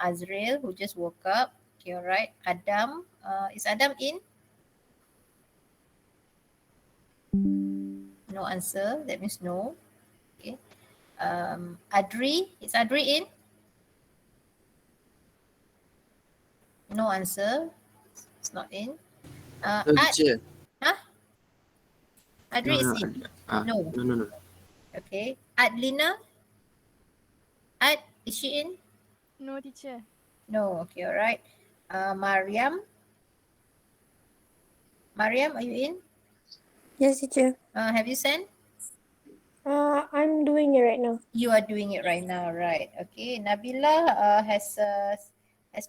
Azrael, who just woke up. Okay, all right. Adam, is Adam in? No answer. That means no. Okay. Adri, is Adri in? No answer. It's not in. No, Ad, teacher. huh? Adri No, is no, in. no, No. no, no. Okay. Adlina, Ad, is she in? No, teacher. No. Okay, all right. Mariam, Mariam, are you in? Yes, teacher. Have you sent? I'm doing it right now. You are doing it right now, right? Okay. Nabila has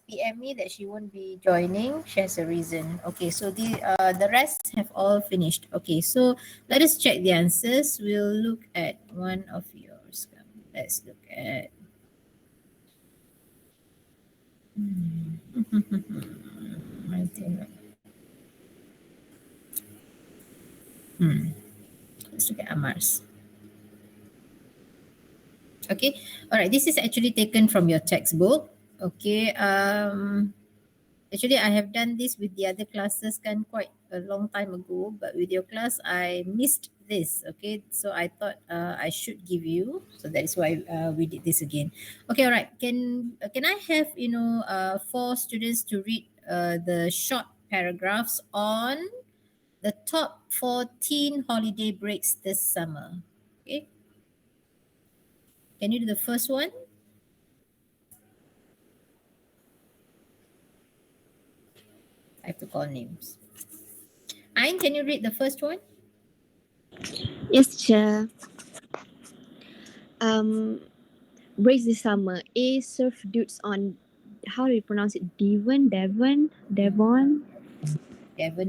PM me that she won't be joining. She has a reason. Okay, so the rest have all finished. Okay, so let us check the answers. We'll look at one of yours. Let's look at. I think. Let's look at Amar's. Okay, all right. This is actually taken from your textbook. Okay. Actually, I have done this with the other classes quite a long time ago, but with your class, I missed this. Okay, so I thought I should give you. So that is why we did this again. Okay, all right. Can I have 4 students to read the short paragraphs on the top 14 holiday breaks this summer? Okay. Can you do the first one? I have to call names. Ain, can you read the first one? Yes, teacher. Breaks this summer. A surf dudes on, how do you pronounce it? Devon? Devon,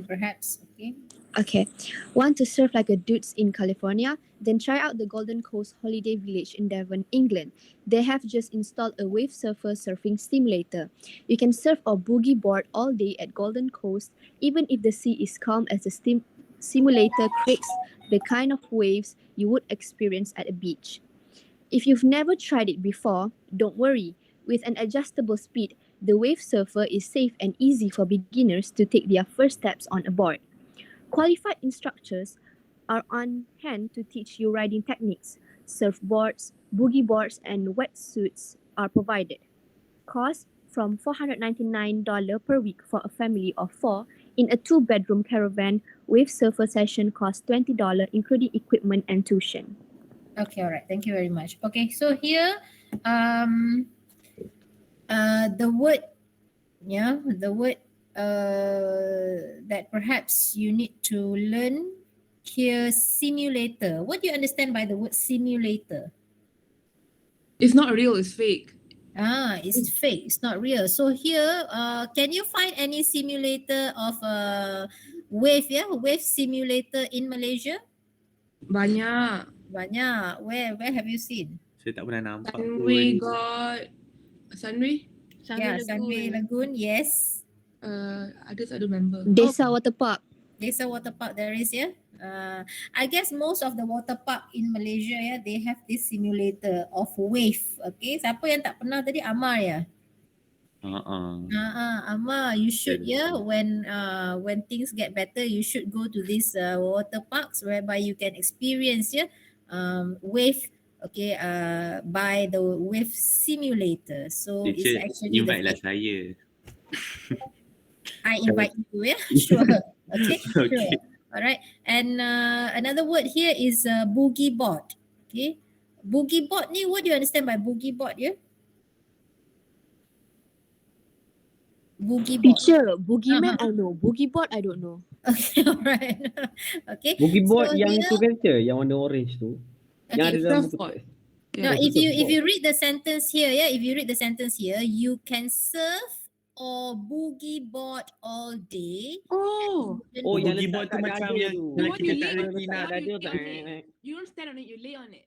perhaps. Okay. Okay. Want to surf like a dudes in California? Then try out the Golden Coast Holiday Village in Devon, England. They have just installed a wave surfer surfing simulator. You can surf or boogie board all day at Golden Coast, even if the sea is calm, as the simulator creates the kind of waves you would experience at a beach. If you've never tried it before, don't worry. With an adjustable speed, the wave surfer is safe and easy for beginners to take their first steps on a board. Qualified instructors are on hand to teach you riding techniques. Surfboards, boogie boards, and wetsuits are provided. Cost from $499 per week for a family of 4 in a 2-bedroom caravan. Wave surfer session costs $20, including equipment and tuition. Okay, all right. Thank you very much. Okay, so here, the word that perhaps you need to learn here, simulator. What do you understand by the word simulator? It's not real, it's fake. It's fake. It's not real. So here, can you find any simulator of a wave? Yeah, wave simulator in Malaysia. Banyak. Banyak. Where have you seen? Saya tak pernah nampak Sunway pun. got Sunway? Yeah, Sunway Lagoon. Yes. Others I don't remember. Desa Water Park. Desa Water Park there is, yeah. I guess most of the water park in Malaysia, yeah, they have this simulator of wave. Okay, siapa yang tak pernah tadi? Amar ya. Amar, you should, yeah. When things get better, you should go to these water parks whereby you can experience, yeah, wave. Okay, by the wave simulator. So Teacher, it's actually invite-lah saya. I invite you, yeah. Sure. Okay. Okay. Sure. All right. And another word here is boogie board. Okay. Boogie board ni, what do you understand by boogie board? Yeah. Boogie board. Teacher, boogie man I know. Boogie board I don't know. Okay. All right. Okay. Boogie board So yang here- tu kan, teacher, yang warna orange tu. Okay. Yang ada dalam buku Surfboard. teks. No, Yeah, if you read the sentence here, yeah, if you read the sentence here, you can surf or boogie board all day. Oh, Oh, yang Boogie letak board tu kat macam dada yang tu. kalau what kita you kat lay on reti it? nak Dada tu. You don't stand on it, you lay on it.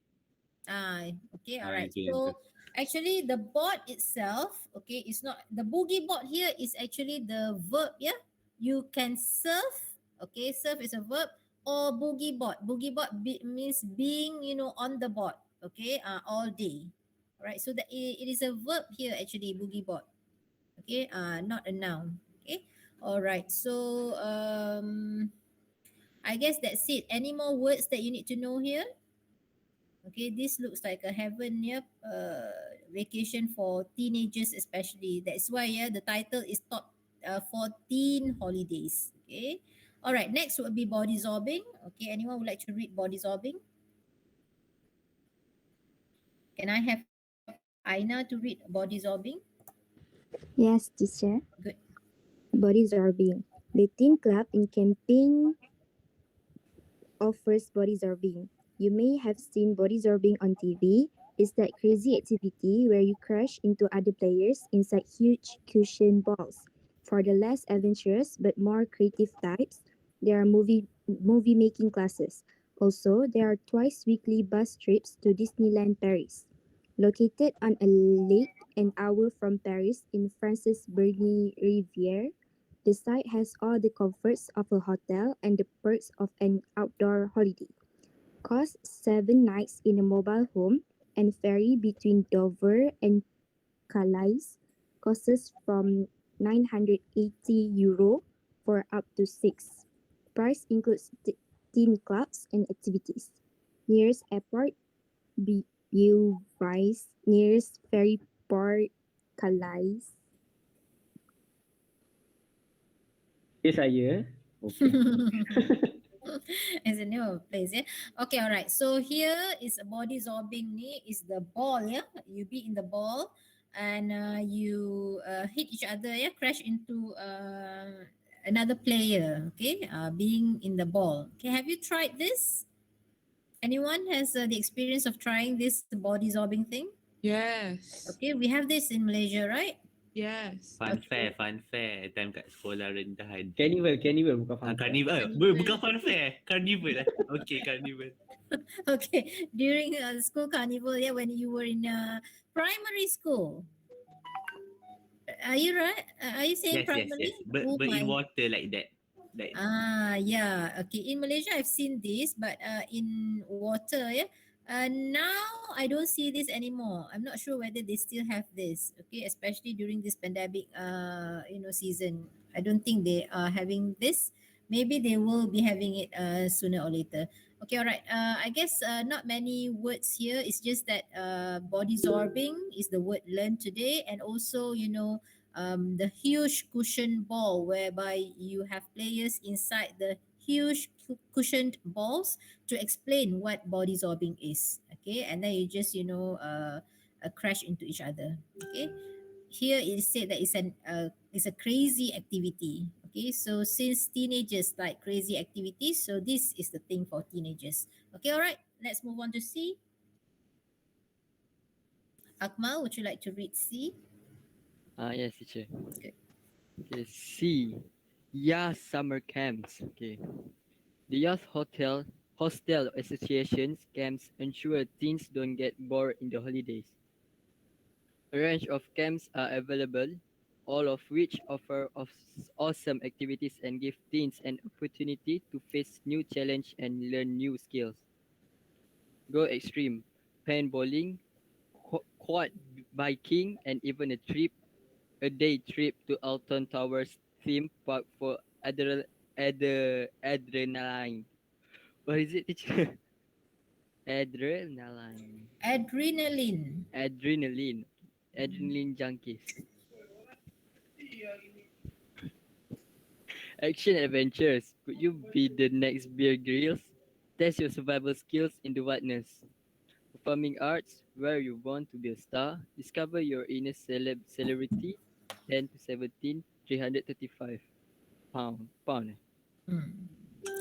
Okay, all right. itu yang So actually the board itself, okay, is not the boogie board here is actually the verb, yeah. You can surf, okay, surf is a verb, or boogie board. Boogie board means being, on the board, okay, all day. All right, so it is a verb here actually, boogie board. Okay, not a noun. Okay, all right. So I guess that's it. Any more words that you need to know here? Okay, this looks like a heaven, yep. Vacation for teenagers especially. That's why, yeah, the title is top 14 holidays. Okay. All right, next would be body zorbing. Okay, anyone would like to read body zorbing? Can I have Aina to read body zorbing? Yes, teacher. Good. Body zorbing. The teen club in camping offers body zorbing. You may have seen body zorbing on TV. It's that crazy activity where you crash into other players inside huge cushion balls. For the less adventurous but more creative types, there are movie making classes. Also, there are twice weekly bus trips to Disneyland Paris. Located on a lake an hour from Paris in France's Berny Riviere, the site has all the comforts of a hotel and the perks of an outdoor holiday. Costs 7 nights in a mobile home and ferry between Dover and Calais costs from €980 for up to 6. Price includes teen clubs and activities. Nearest airport, Beauvais. Nearest ferry port, Calais. Okay, saya. Okay. As a new place, yeah. Okay, all right. So here is a body zorbing ni is the ball, yeah. You be in the ball and you hit each other, yeah. Crash into another player. Okay, being in the ball. Okay, have you tried this? Anyone has the experience of trying this body zorbing thing? Yes. Okay, we have this in Malaysia, right? Yes. Fun fair. Time kat sekolah rendahan. Carnival bukan fun. Carnival. Bukan fun fair. Carnival lah. Okay, carnival. Okay, during school carnival, yeah, when you were in primary school. Are you right? Are you saying primary? Yes. But Oh in my. water like that. Yeah. Okay. In Malaysia, I've seen this, but in water, yeah. Now I don't see this anymore. I'm not sure whether they still have this. Okay, especially during this pandemic, season. I don't think they are having this. Maybe they will be having it sooner or later. Okay, all right. I guess not many words here. It's just that body zorbing is the word learned today, and also the huge cushion ball whereby you have players inside the huge cushioned balls to explain what body zorbing is. Okay, and then you just crash into each other. Okay, here it is said that it's a crazy activity. Okay, so since teenagers like crazy activities, so this is the thing for teenagers. Okay, all right, let's move on to C. Akmal, would you like to read C? Yes, teacher. Okay. Okay, C. YAS summer camps. Okay. The YAS hostel associations camps ensure teens don't get bored in the holidays. A range of camps are available, all of which offer awesome activities and give teens an opportunity to face new challenge and learn new skills. Go extreme, paintballing, quad biking, and even a day trip to Alton Towers theme park for adrenaline. What is it, teacher? Adrenaline. Adrenaline. Adrenaline junkies. Action adventures. Could you be the next Bear Grylls? Test your survival skills in the wilderness. Performing arts, where you want to be a star. Discover your inner celebrity. 10 to 17, 335 pound.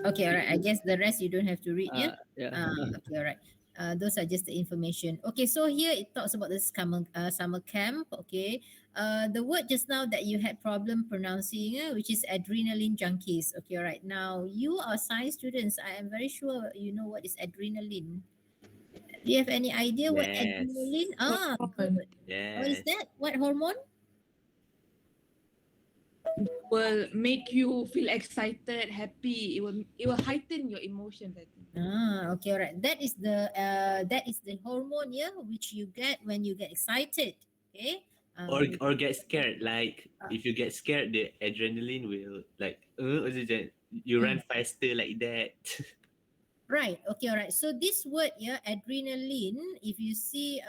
Okay, all right. I guess the rest you don't have to read, yeah? Yeah. Okay, all right. Those are just the information. Okay, so here it talks about this summer camp. Okay, the word just now that you had problem pronouncing, which is adrenaline junkies. Okay, all right. Now you are science students. I am very sure you know what is adrenaline. Do you have any idea what Yes. adrenaline? Good. What is Yes. that? What hormone? Will make you feel excited, happy. It will heighten your emotions, I think. Okay, all right. That is the hormone, yeah, which you get when you get excited. Okay. Or get scared. Like if you get scared, the adrenaline will like you run faster like that. Right. Okay. All right. So this word, yeah, adrenaline. If you see,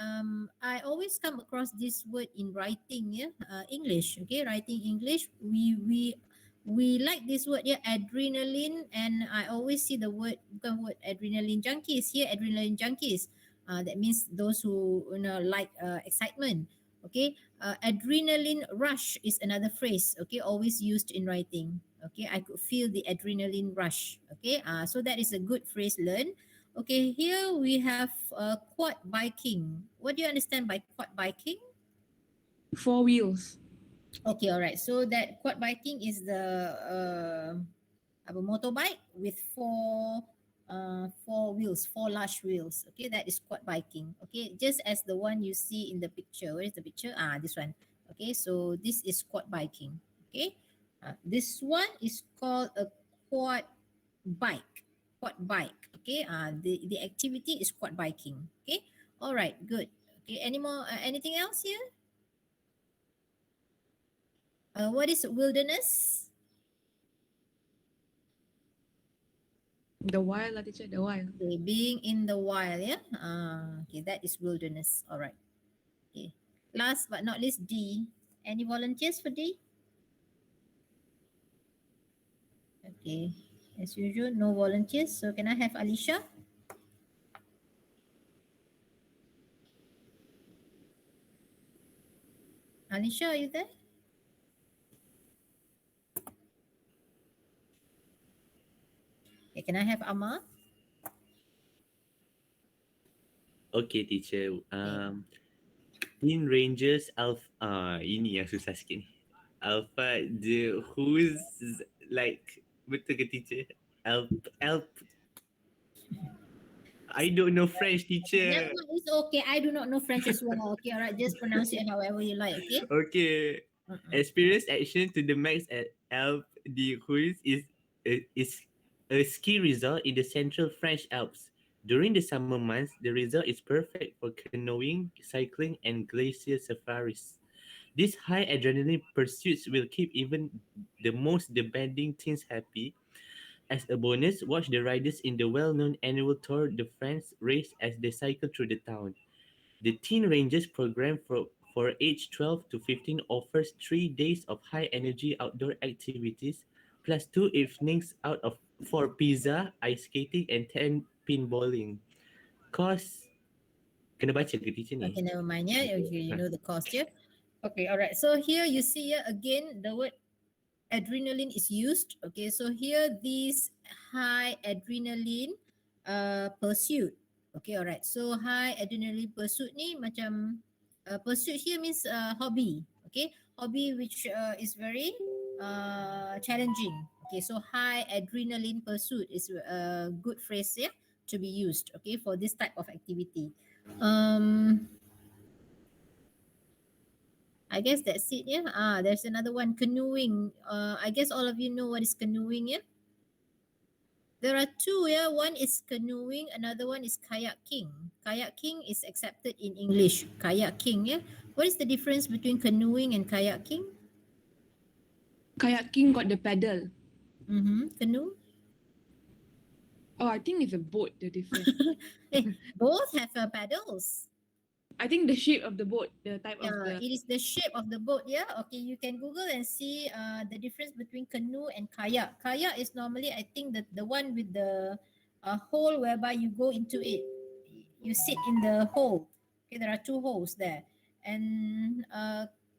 I always come across this word in writing, yeah, English. Okay, writing English. We like this word, yeah, adrenaline, and I always see the word, bukan word adrenaline junkies here, adrenaline junkies. That means those who like excitement. Okay. Adrenaline rush is another phrase. Okay, always used in writing. Okay, I could feel the adrenaline rush. Okay, so that is a good phrase learned. Okay, here we have quad biking. What do you understand by quad biking? 4 wheels. Okay, all right. So that quad biking is the motorbike with four wheels, four large wheels. Okay, that is quad biking. Okay, just as the one you see in the picture. Where is the picture? This one. Okay, so this is quad biking. Okay, this one is called a quad bike. Quad bike. Okay, the activity is quad biking. Okay, all right, good. Okay, any more? Anything else here? What is wilderness? The wild, lah, teacher, the wild. Okay, being in the wild, yeah. Okay, that is wilderness. All right. Okay. Last but not least, D. Any volunteers for D? Okay. As usual, no volunteers. So can I have Alicia? Alicia, are you there? Okay, can I have Amma? Okay, teacher. Teen Rangers Alpha. Ini yang susah sikit ni. Alpha the who's like betul ke teacher? Alp. I don't know French, teacher. That one is okay. I do not know French as well. Okay, all right. Just pronounce it however you like. Okay. Okay. Mm-mm. Experience action to the max at Alpe d'Huez is a ski resort in the central French Alps. During the summer months, the resort is perfect for canoeing, cycling, and glacier safaris. These high adrenaline pursuits will keep even the most demanding teens happy. As a bonus, watch the riders in the well-known annual Tour de France race as they cycle through the town. The Teen Rangers program for age 12 to 15 offers 3 days of high-energy outdoor activities, plus 2 evenings out of for pizza, ice skating, and 10 pinballing. Cost, kena baca ke teacher ni? Okay, never mind. Yeah, you know the cost. Yeah. Okay, all right. So here you see again the word adrenaline is used. Okay, so here these high adrenaline pursuit. Okay, all right. So high adrenaline pursuit ni macam pursuit here means hobby. Okay, hobby which is very challenging. Okay, so high adrenaline pursuit is a good phrase, yeah, to be used. Okay, for this type of activity. I guess that's it, yeah. There's another one, canoeing. I guess all of you know what is canoeing, yeah. There are two, yeah. One is canoeing, another one is kayaking. Kayaking is accepted in English. Kayaking, yeah. What is the difference between canoeing and kayaking? Kayaking got the paddle. Canoe? Oh, I think it's a boat, the difference. Both have paddles. I think the shape of the boat, the type of It the... is the shape of the boat, yeah. Okay, you can Google and see the difference between canoe and kayak. Kayak is normally, I think, the one with the hole whereby you go into it. You sit in the hole. Okay, there are two holes there. And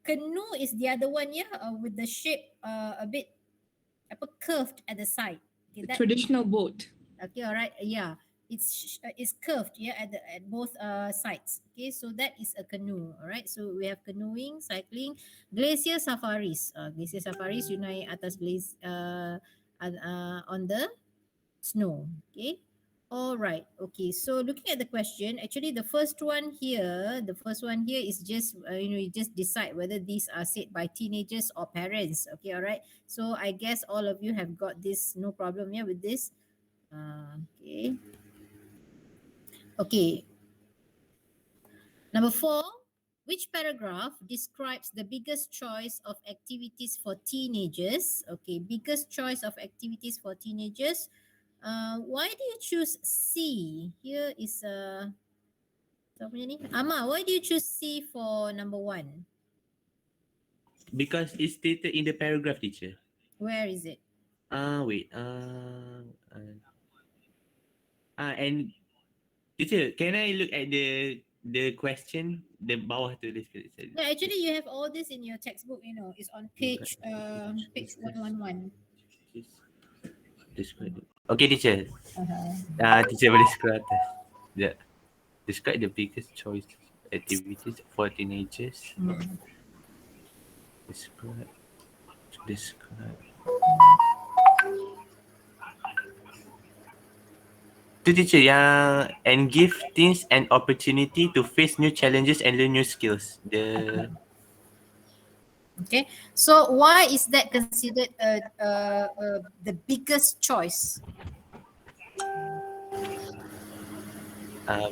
canoe is the other one, yeah, with the shape a bit curved at the side. Okay, that traditional boat. Okay, all right. Yeah, it's curved. Yeah, at both sides. Okay, so that is a canoe. All right. So we have canoeing, cycling, glacier safaris. Glacier safaris, you naik atas on the snow. Okay. All right. Okay. So looking at the question, actually the first one here is just you just decide whether these are said by teenagers or parents. Okay. All right. So I guess all of you have got this, no problem here with this. Okay. Okay. Number 4. Which paragraph describes the biggest choice of activities for teenagers? Okay, biggest choice of activities for teenagers. Why do you choose C? Here is siapa punya ni? Amma, why do you choose C for number 1? Because it's stated in the paragraph, teacher. Where is it? Wait. And teacher, can I look at the question, the bawah tu dia said. No, actually you have all this in your textbook, it's on page 111. Describe. Okay, teacher. Uh-huh. Teacher boleh scroll atas. Yeah. Describe the biggest choice activities for teenagers. Describe. Tu teacher yang and give teens an opportunity to face new challenges and learn new skills. Okay, so why is that considered the biggest choice?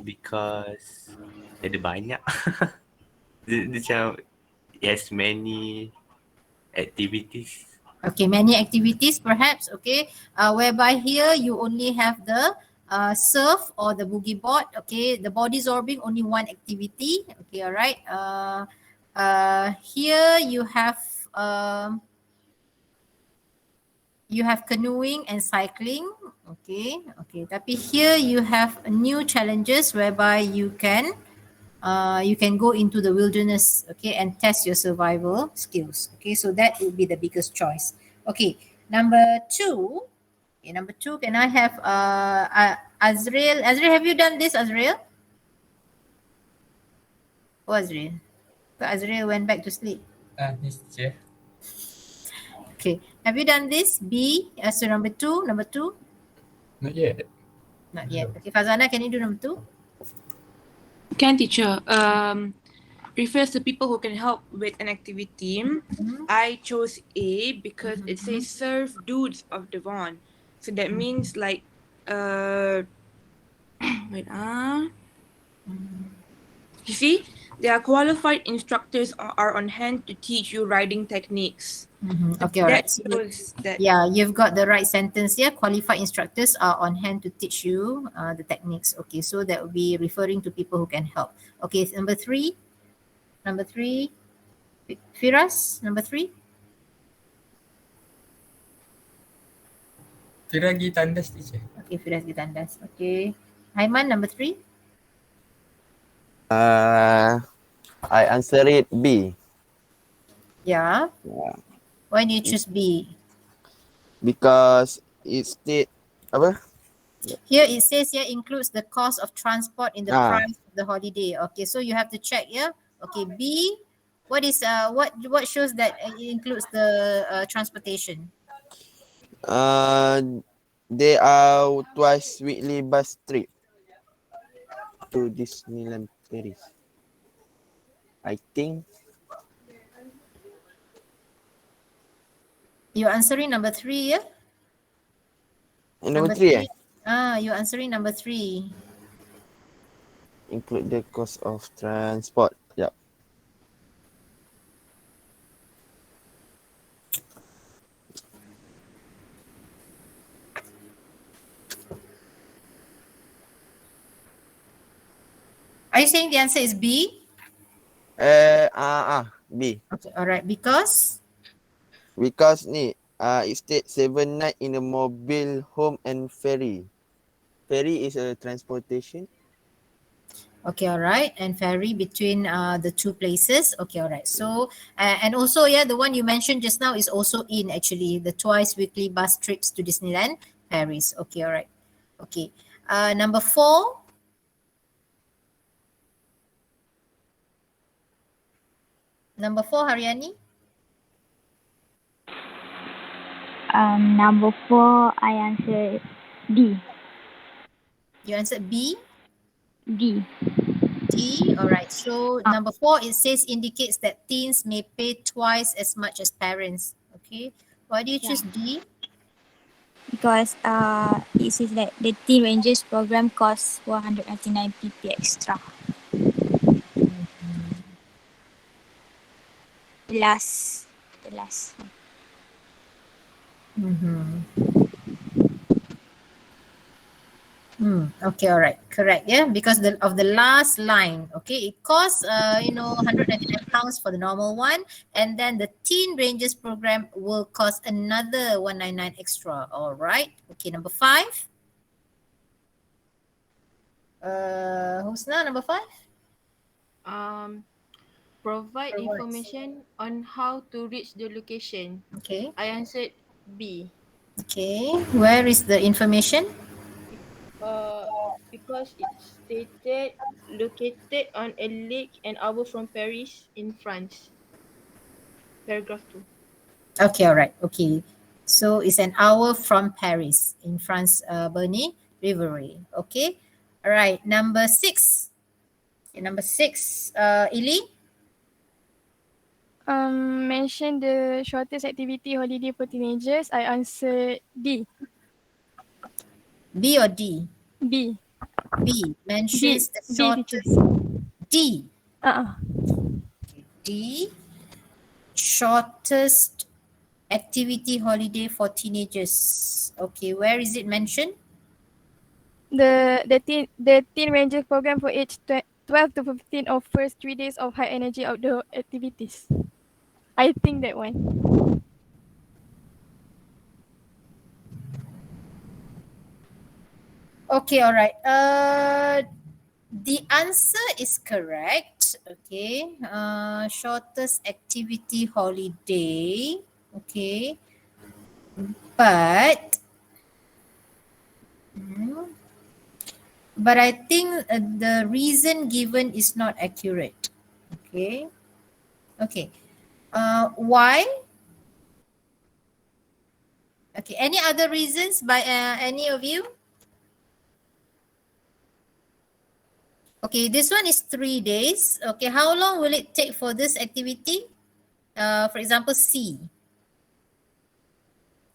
Because ada banyak. dia macam yes, many activities. Okay, many activities perhaps, okay, whereby here you only have the surf or the boogie board, okay, the body zorbing, only one activity, okay, all right. Here you have canoeing and cycling, okay. Tapi here you have new challenges whereby you can go into the wilderness, okay, and test your survival skills, okay. So that would be the biggest choice. Okay, number 2. Okay, number 2, can I have Azrael? Azrael, have you done this, Azrael? Oh, Azrael. Azrael went back to sleep. Yes, teacher. Okay, have you done this? B, so number 2. Not yet. Not yet. Okay, Fazana, can you do number 2? Can, teacher. Refers to people who can help with an activity. I chose A because it says serve dudes of Devon. So that means like you see, there are qualified instructors are on hand to teach you riding techniques. Okay, all right. That shows that Yeah, you've got the right sentence here. Qualified instructors are on hand to teach you the techniques. Okay, so that will be referring to people who can help. Okay, number 3. Firas, number 3. Fira pergi tandas, teacher. Okay, Firas kita tandas. Okay. Haiman, number 3. I answer it B. Yeah. Why do you choose B? Because it state apa? Here it says here includes the cost of transport in the Ah. price of the holiday. Okay, so you have to check here. Okay, B. What is what shows that it includes the transportation? There are twice weekly bus trip to Disneyland Paris. I think You're answering number 3, yeah? number 3 You're answering number 3. include the cost of transport. Yep. Are you saying the answer is B? B. Okay, all right. Because Ni it states 7 night in a mobile home and ferry. Ferry is a transportation. okay, all right, and ferry between the two places. Okay, all right. So and also, yeah, the one you mentioned just now is also in actually the twice weekly bus trips to Disneyland Paris. Okay, all right. Okay, number 4. Number 4, Haryani. Number 4, I answer D. You answered B. D. D. All right. So number 4, it says indicates that teens may pay twice as much as parents. Okay. Why do you choose D? Because it says that the Teen Rangers program costs 199 PP extra. The last one. Okay, all right, correct. Yeah, because of the last line. Okay, it costs 199 pounds for the normal one, and then the Teen Rangers program will cost another 199 extra. All right. Okay, number 5. Husna, number 5. Provide Provide. information on how to reach the location. Okay. I answered B. Okay. Where is the information? Because it stated located on a lake an hour from Paris in France. Paragraph 2. Okay, all right. Okay. So it's an hour from Paris in France, Bernie Riviere. Okay. All right. Number 6. Okay, number 6, Ili. Mention the shortest activity holiday for teenagers. I answered D. B or D? B. B mentions the D, shortest. D. D. Shortest activity holiday for teenagers. Okay, where is it mentioned? The Teen Rangers program for age 12 to 15 offers 3 days of high energy outdoor activities. I think that one. Okay, all right. The answer is correct. Okay. Shortest activity holiday. Okay. But I think the reason given is not accurate. Okay. Okay. Why? Okay. Any other reasons by any of you? Okay, this one is 3 days. Okay, how long will it take for this activity? For example, C.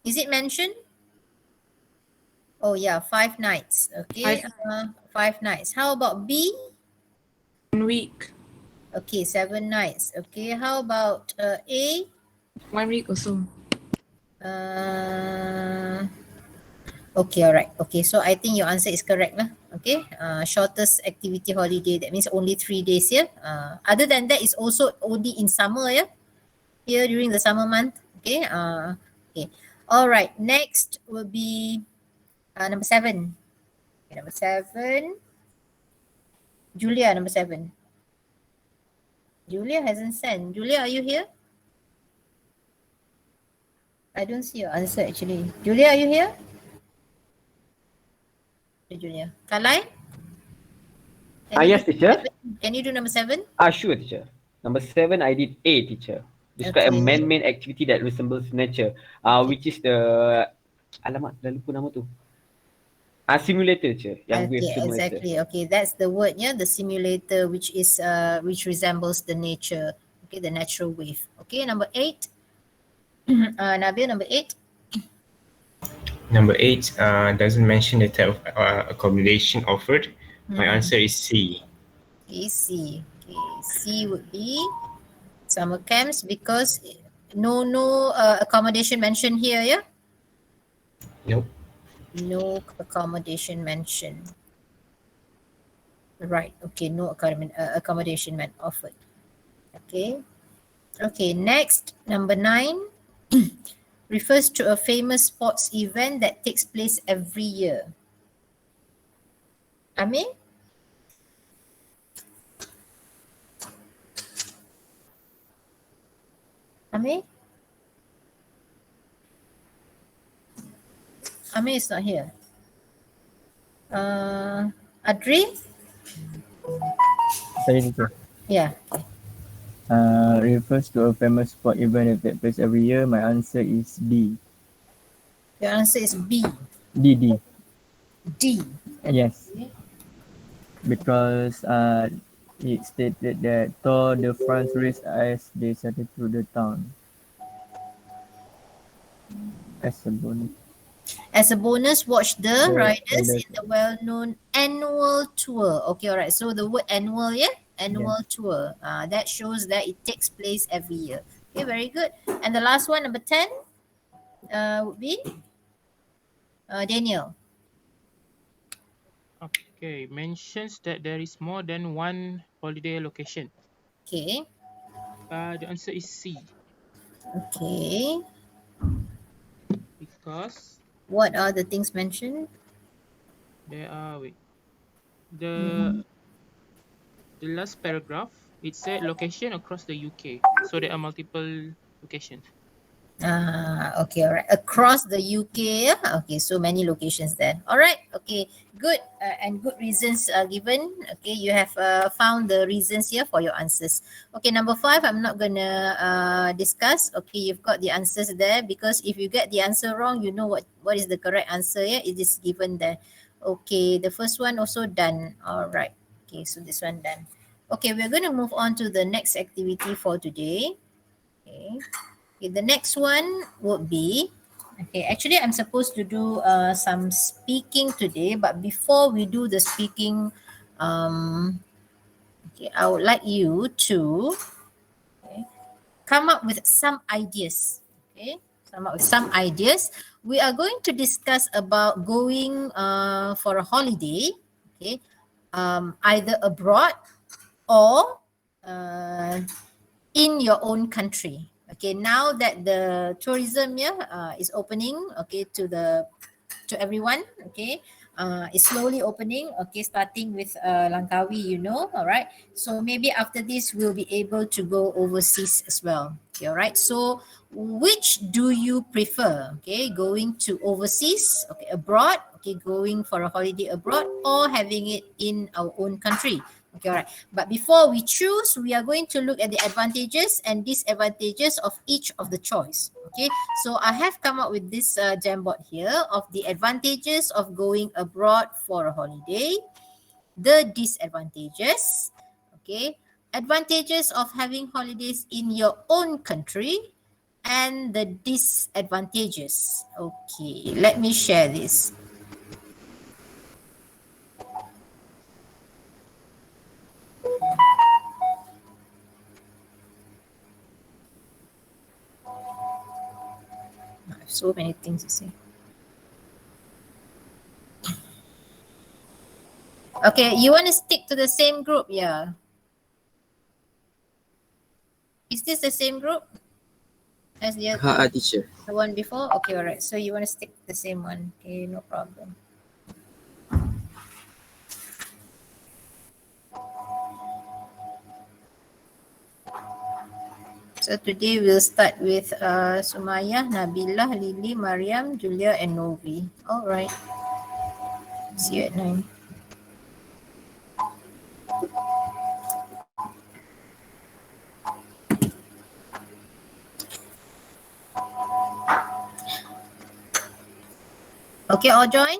Is it mentioned? Oh yeah, 5 nights. Okay, 5 nights. How about B? 1 week. Okay, 7 nights. Okay, how about A? 1 week also. Okay, all right. Okay, so I think your answer is correct lah. Okay, shortest activity holiday, that means only 3 days here. Other than that, it's also only in summer, yeah? Here during the summer month. Okay, okay. All right, next will be number 7. Okay, number 7. Julia, number 7. Julia hasn't sent. Julia, are you here? I don't see your answer actually. Julia, are you here? Julia. Kalai? Yes, teacher. Can you do number 7? Sure, teacher. Number 7, I did A, teacher. Describe a man-made activity that resembles nature, which is the alamak, dah lupa nama tu. Simulator, teacher. Yang with simulator. Exactly. Okay, that's the word, yeah, the simulator, which is which resembles the nature. Okay, the natural wave. Okay, number 8. Nabil, number 8. Number 8 doesn't mention the type of accommodation offered. My answer is C. Okay, C. Okay, C would be summer camps because no accommodation mentioned here, yeah? Nope. No accommodation mentioned. Right. Okay, no accommodation offered. Okay. Okay, next, number 9. Refers to a famous sports event that takes place every year. Amir? Amir? Amir is not here. Adri? Saya teacher. Yeah. Refers to a famous sport event that takes place every year. My answer is D. Your answer is B. D. D. Yes, because it stated that Tour de France race as they started through the town. As a bonus. As a bonus, watch the riders riders. in the well-known annual tour. Okay, all right. So the word annual, yeah? Annual tour. That shows that it takes place every year. Okay, very good. And the last one, number 10, would be Daniel. Okay, mentions that there is more than one holiday location. Okay. The answer is C. Okay. Because What are the things mentioned? there are the last paragraph, it said location across the UK. So there are multiple locations. Okay, all right. Across the UK, yeah? Okay, so many locations there. All right, okay, good. And good reasons are given. Okay, you have found the reasons here for your answers. Okay, number 5, I'm not gonna discuss. Okay, you've got the answers there because if you get the answer wrong, you know what is the correct answer. Yeah, it is given there. Okay, the first one also done. All right. Okay, so this one done. Okay, we're going to move on to the next activity for today. Okay. Okay, the next one would be, okay, actually I'm supposed to do some speaking today, but before we do the speaking, okay, I would like you to come up with some ideas. Okay, come up with some ideas. We are going to discuss about going for a holiday, okay, either abroad or in your own country. Okay, now that the tourism is opening, okay, to everyone, okay, it's slowly opening, okay, starting with Langkawi, you know, all right. So maybe after this, we'll be able to go overseas as well. Okay, all right. So which do you prefer? Okay, going to overseas, okay, abroad, okay, going for a holiday abroad, or having it in our own country? Okay, all right. But before we choose, we are going to look at the advantages and disadvantages of each of the choice. Okay, so I have come up with this Jamboard here of the advantages of going abroad for a holiday, the disadvantages, okay, advantages of having holidays in your own country, and the disadvantages. Okay, let me share this. I have so many things to say. Okay, you want to stick to the same group? Yeah. Is this the same group as the other? Teacher. The one before? Okay, all right. So you want to stick to the same one. Okay, no problem. So today we'll start with Sumaya, Nabila, Lily, Mariam, Julia, and Novi. All right. See you at 9. Okay, all joined?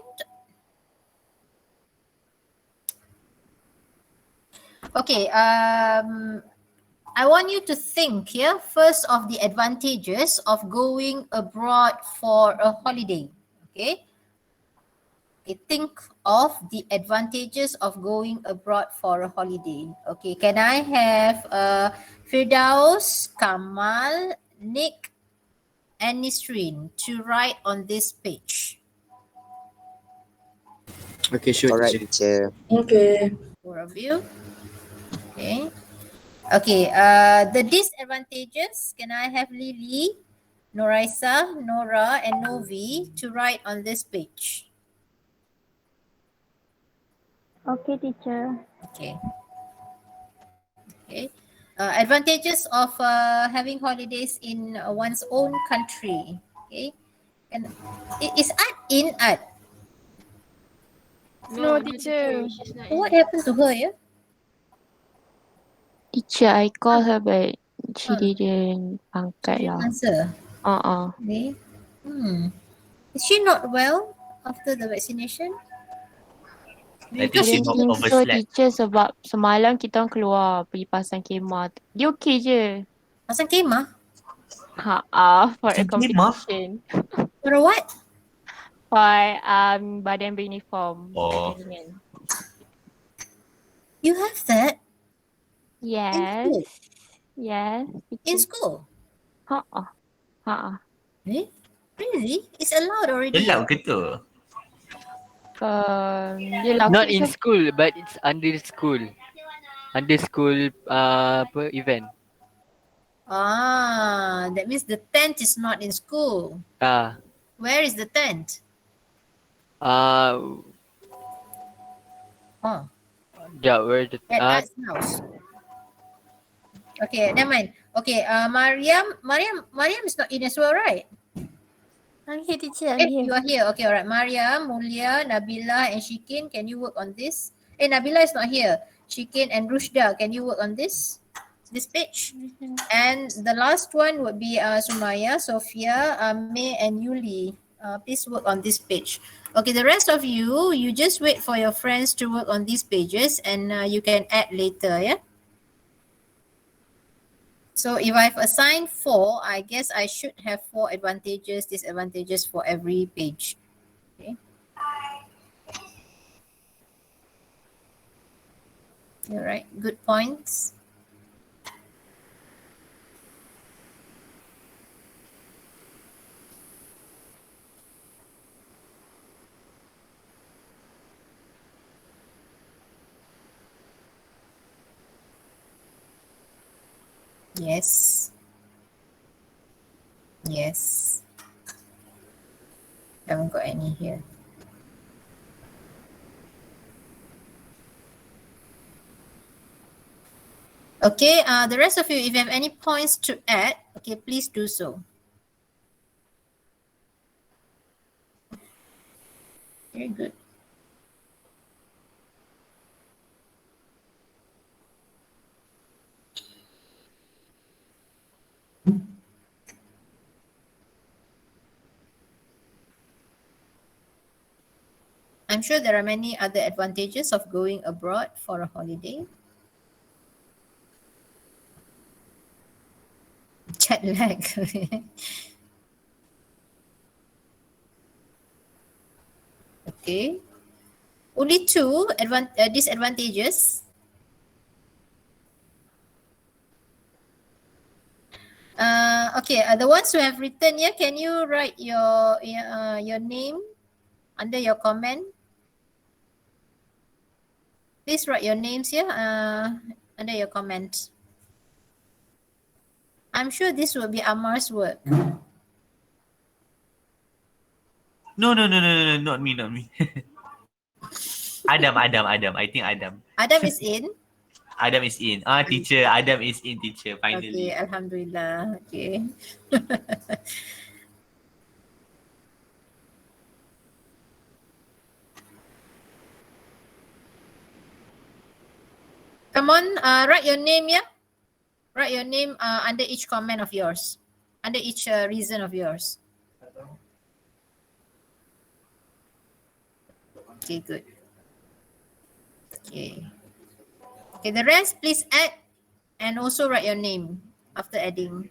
Okay, I want you to think here first of the advantages of going abroad for a holiday. Okay? Okay, think of the advantages of going abroad for a holiday. Okay, can I have Firdaus, Kamal, Nick, and Nisreen to write on this page? Okay, sure. Alright, teacher. teacher. Okay. 4 of you. Okay. Okay, the disadvantages, can I have Lily, Noraisa, Nora, and Novi to write on this page? Okay, teacher. Okay. Okay. Advantages of having holidays in one's own country. Okay. And is Art in Art? No, teacher. She's not What happened to her, yeah? Teacher, I call her but she didn't angkat lah. Answer. Okay. Is she not well after the vaccination? I I think she don't think so, overslept. teacher, sebab semalam kita orang keluar pergi pasang khemah. Dia okey je. Pasang khemah? For a Pasang khemah? competition. For a what? For badan beruniform. Oh. Pertandingan. You have that? Yes. school? Yes. In teacher. school? Ha. Eh? Really? It's allowed already. Gelap ke tu? Yelah, Not aku in macam school, but it's under school. Under school event. That means the tent is not in school. Where is the tent? Yeah, where the At Art's house. Okay, never mind. Okay, Mariam is not in as well, right? I'm here, teacher. I'm here. You are here. Okay, all right. Mariam, Mulia, Nabila, and Shikin, can you work on this? Nabila is not here. Shikin and Rushda, can you work on this page? And the last one would be Sumaya, Sophia, May, and Yuli. Please work on this page. Okay, the rest of you, you just wait for your friends to work on these pages, and you can add later, yeah? So if I've assigned 4, I guess I should have 4 advantages, disadvantages for every page. Okay. All right, good points. Yes. Yes. Haven't got any here. Okay, the rest of you, if you have any points to add, okay, please do so. Very good. I'm sure there are many other advantages of going abroad for a holiday. Jet lag. Okay. Only 2 disadvantages. Okay, the ones who have written here, can you write your name under your comment? Please write your names here under your comment. I'm sure this will be Amar's work. No, not me. Adam. I think Adam. Adam is in? Adam is in. Teacher. Adam is in, teacher. Finally. Okay, Alhamdulillah. Okay. Come on, write your name, yeah? Write your name under each comment of yours, under each reason of yours. Okay, good. Okay. Okay, the rest, please add and also write your name after adding.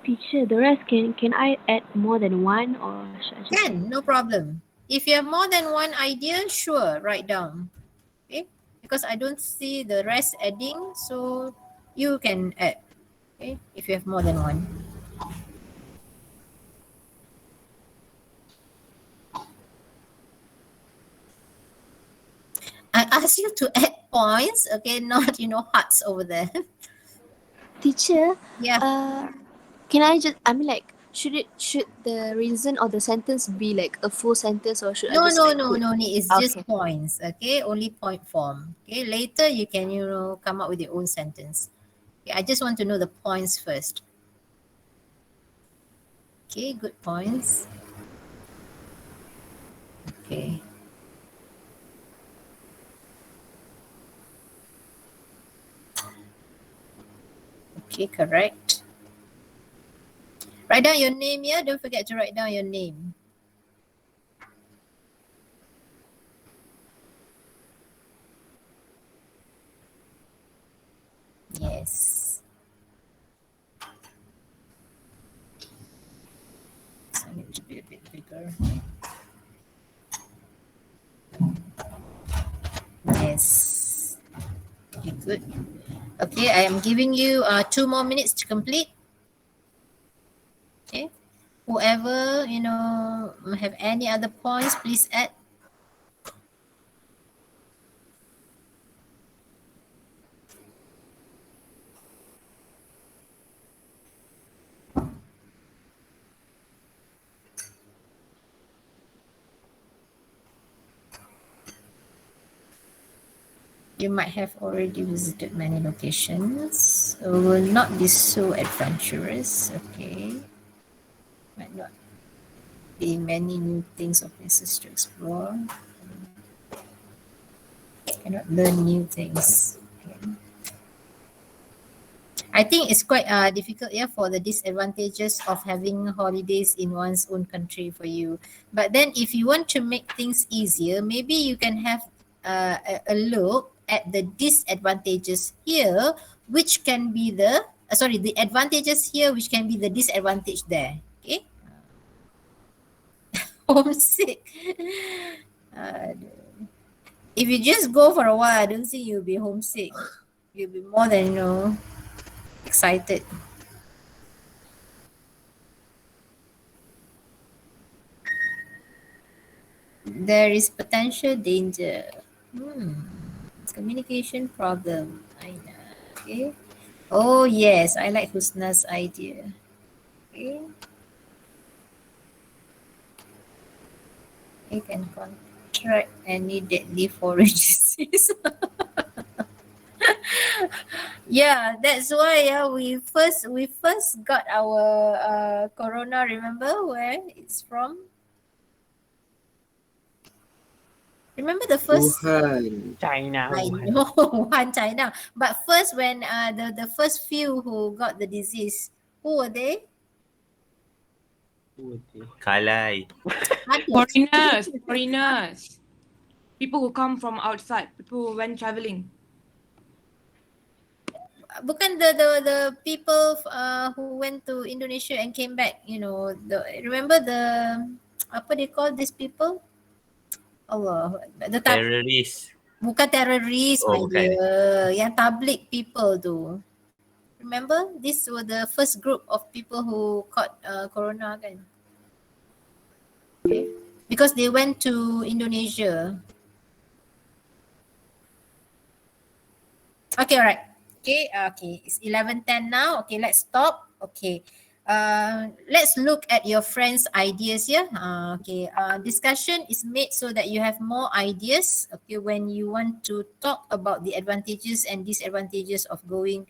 Teacher, the rest can I add more than one or should I just... Can, no problem. If you have more than one idea, sure, write down. Okay, because I don't see the rest adding, so you can add. Okay, if you have more than one. I asked you to add points, okay, not hearts over there. Teacher, yeah. Can I just, I mean, like, should the reason or the sentence be like a full sentence, or should I just No need. It's just Okay. points. Okay, only point form. Okay, later you can come up with your own sentence. Okay, I just want to know the points first. Okay, good points. Okay. Okay, correct. Write down your name, yeah? Don't forget to write down your name. Yes. So I need to be a bit bigger. Yes. Okay, good. Okay, I am giving you 2 more minutes to complete. Okay. Whoever, have any other points, please add. You might have already visited many locations, so will not be so adventurous. Okay. Might not be many new things or places to explore. Cannot learn new things. Okay. I think it's quite difficult, yeah, for the disadvantages of having holidays in one's own country for you. But then if you want to make things easier, maybe you can have a look at the disadvantages here, which can be the advantages here, which can be the disadvantage there. Okay. Homesick. If you just go for a while, I don't think you'll be homesick. You'll be more than excited. There is potential danger. Communication problem. I know. Okay. Oh yes, I like Husna's idea. Okay. You can contract any deadly foreign disease. Yeah, that's why we first got our corona. Remember where it's from? Remember the first Wuhan. China. I know Wuhan, China. But first, when the first few who got the disease, who were they? Kalai. Foreigners. People who come from outside. People who went traveling. Bukan the people who went to Indonesia and came back. Remember the apa they call these people? Allah, Terrorists. Bukan teroris, Oh, my bukan. dear. Yang tabligh people tu. Remember, these were the first group of people who caught corona kan? Okay. Because they went to Indonesia. Okay, alright. Okay, it's 11:10 now. Okay, let's stop. Okay. Let's look at your friends' ideas here. Discussion is made so that you have more ideas. Okay, when you want to talk about the advantages and disadvantages of going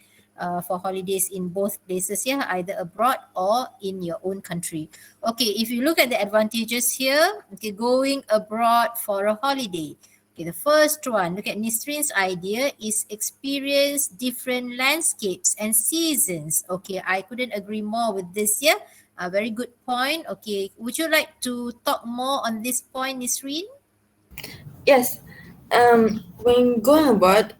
for holidays in both places here, either abroad or in your own country. Okay, if you look at the advantages here, okay, going abroad for a holiday. Okay, the first one, look at Nisrin's idea, is experience different landscapes and seasons. Okay, I couldn't agree more with this here. A very good point. Okay, would you like to talk more on this point, Nisrin? Yes. When going abroad,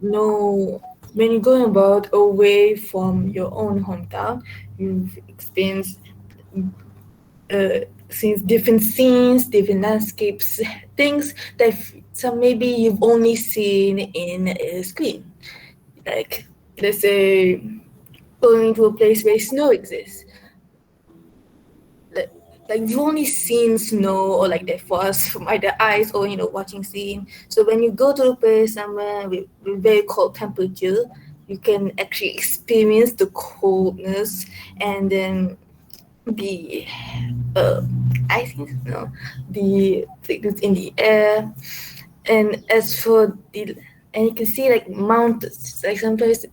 away from your own hometown, you've experienced seen different scenes, different landscapes, things that some maybe you've only seen in a screen. Like, let's say, going to a place where snow exists. Like you've only seen snow or like that for us from either eyes or watching scene. So when you go to a place somewhere with very cold temperature, you can actually experience the coldness and then the thickness in the air. And as for and you can see like mountains, like sometimes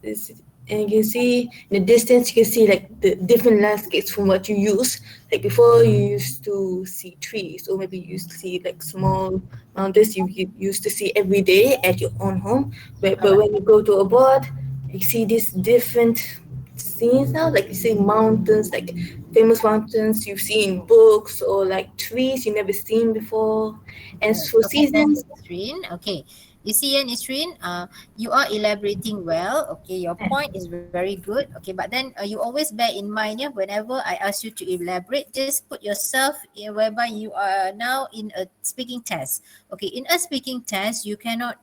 and you can see in the distance, you can see like the different landscapes from what you use. Like before, you used to see trees, or maybe you used to see like small mountains you used to see every day at your own home. But when you go to abroad, you see these different scenes now, like you say mountains, like famous mountains you've seen in books, or like trees you never seen before. And for Okay, thank seasons, you, Nisreen. Okay, you see, Nisreen, you are elaborating well. Okay, your point is very good. Okay, but then you always bear in mind, yeah, whenever I ask you to elaborate, just put yourself whereby you are now in a speaking test. Okay, in a speaking test, you cannot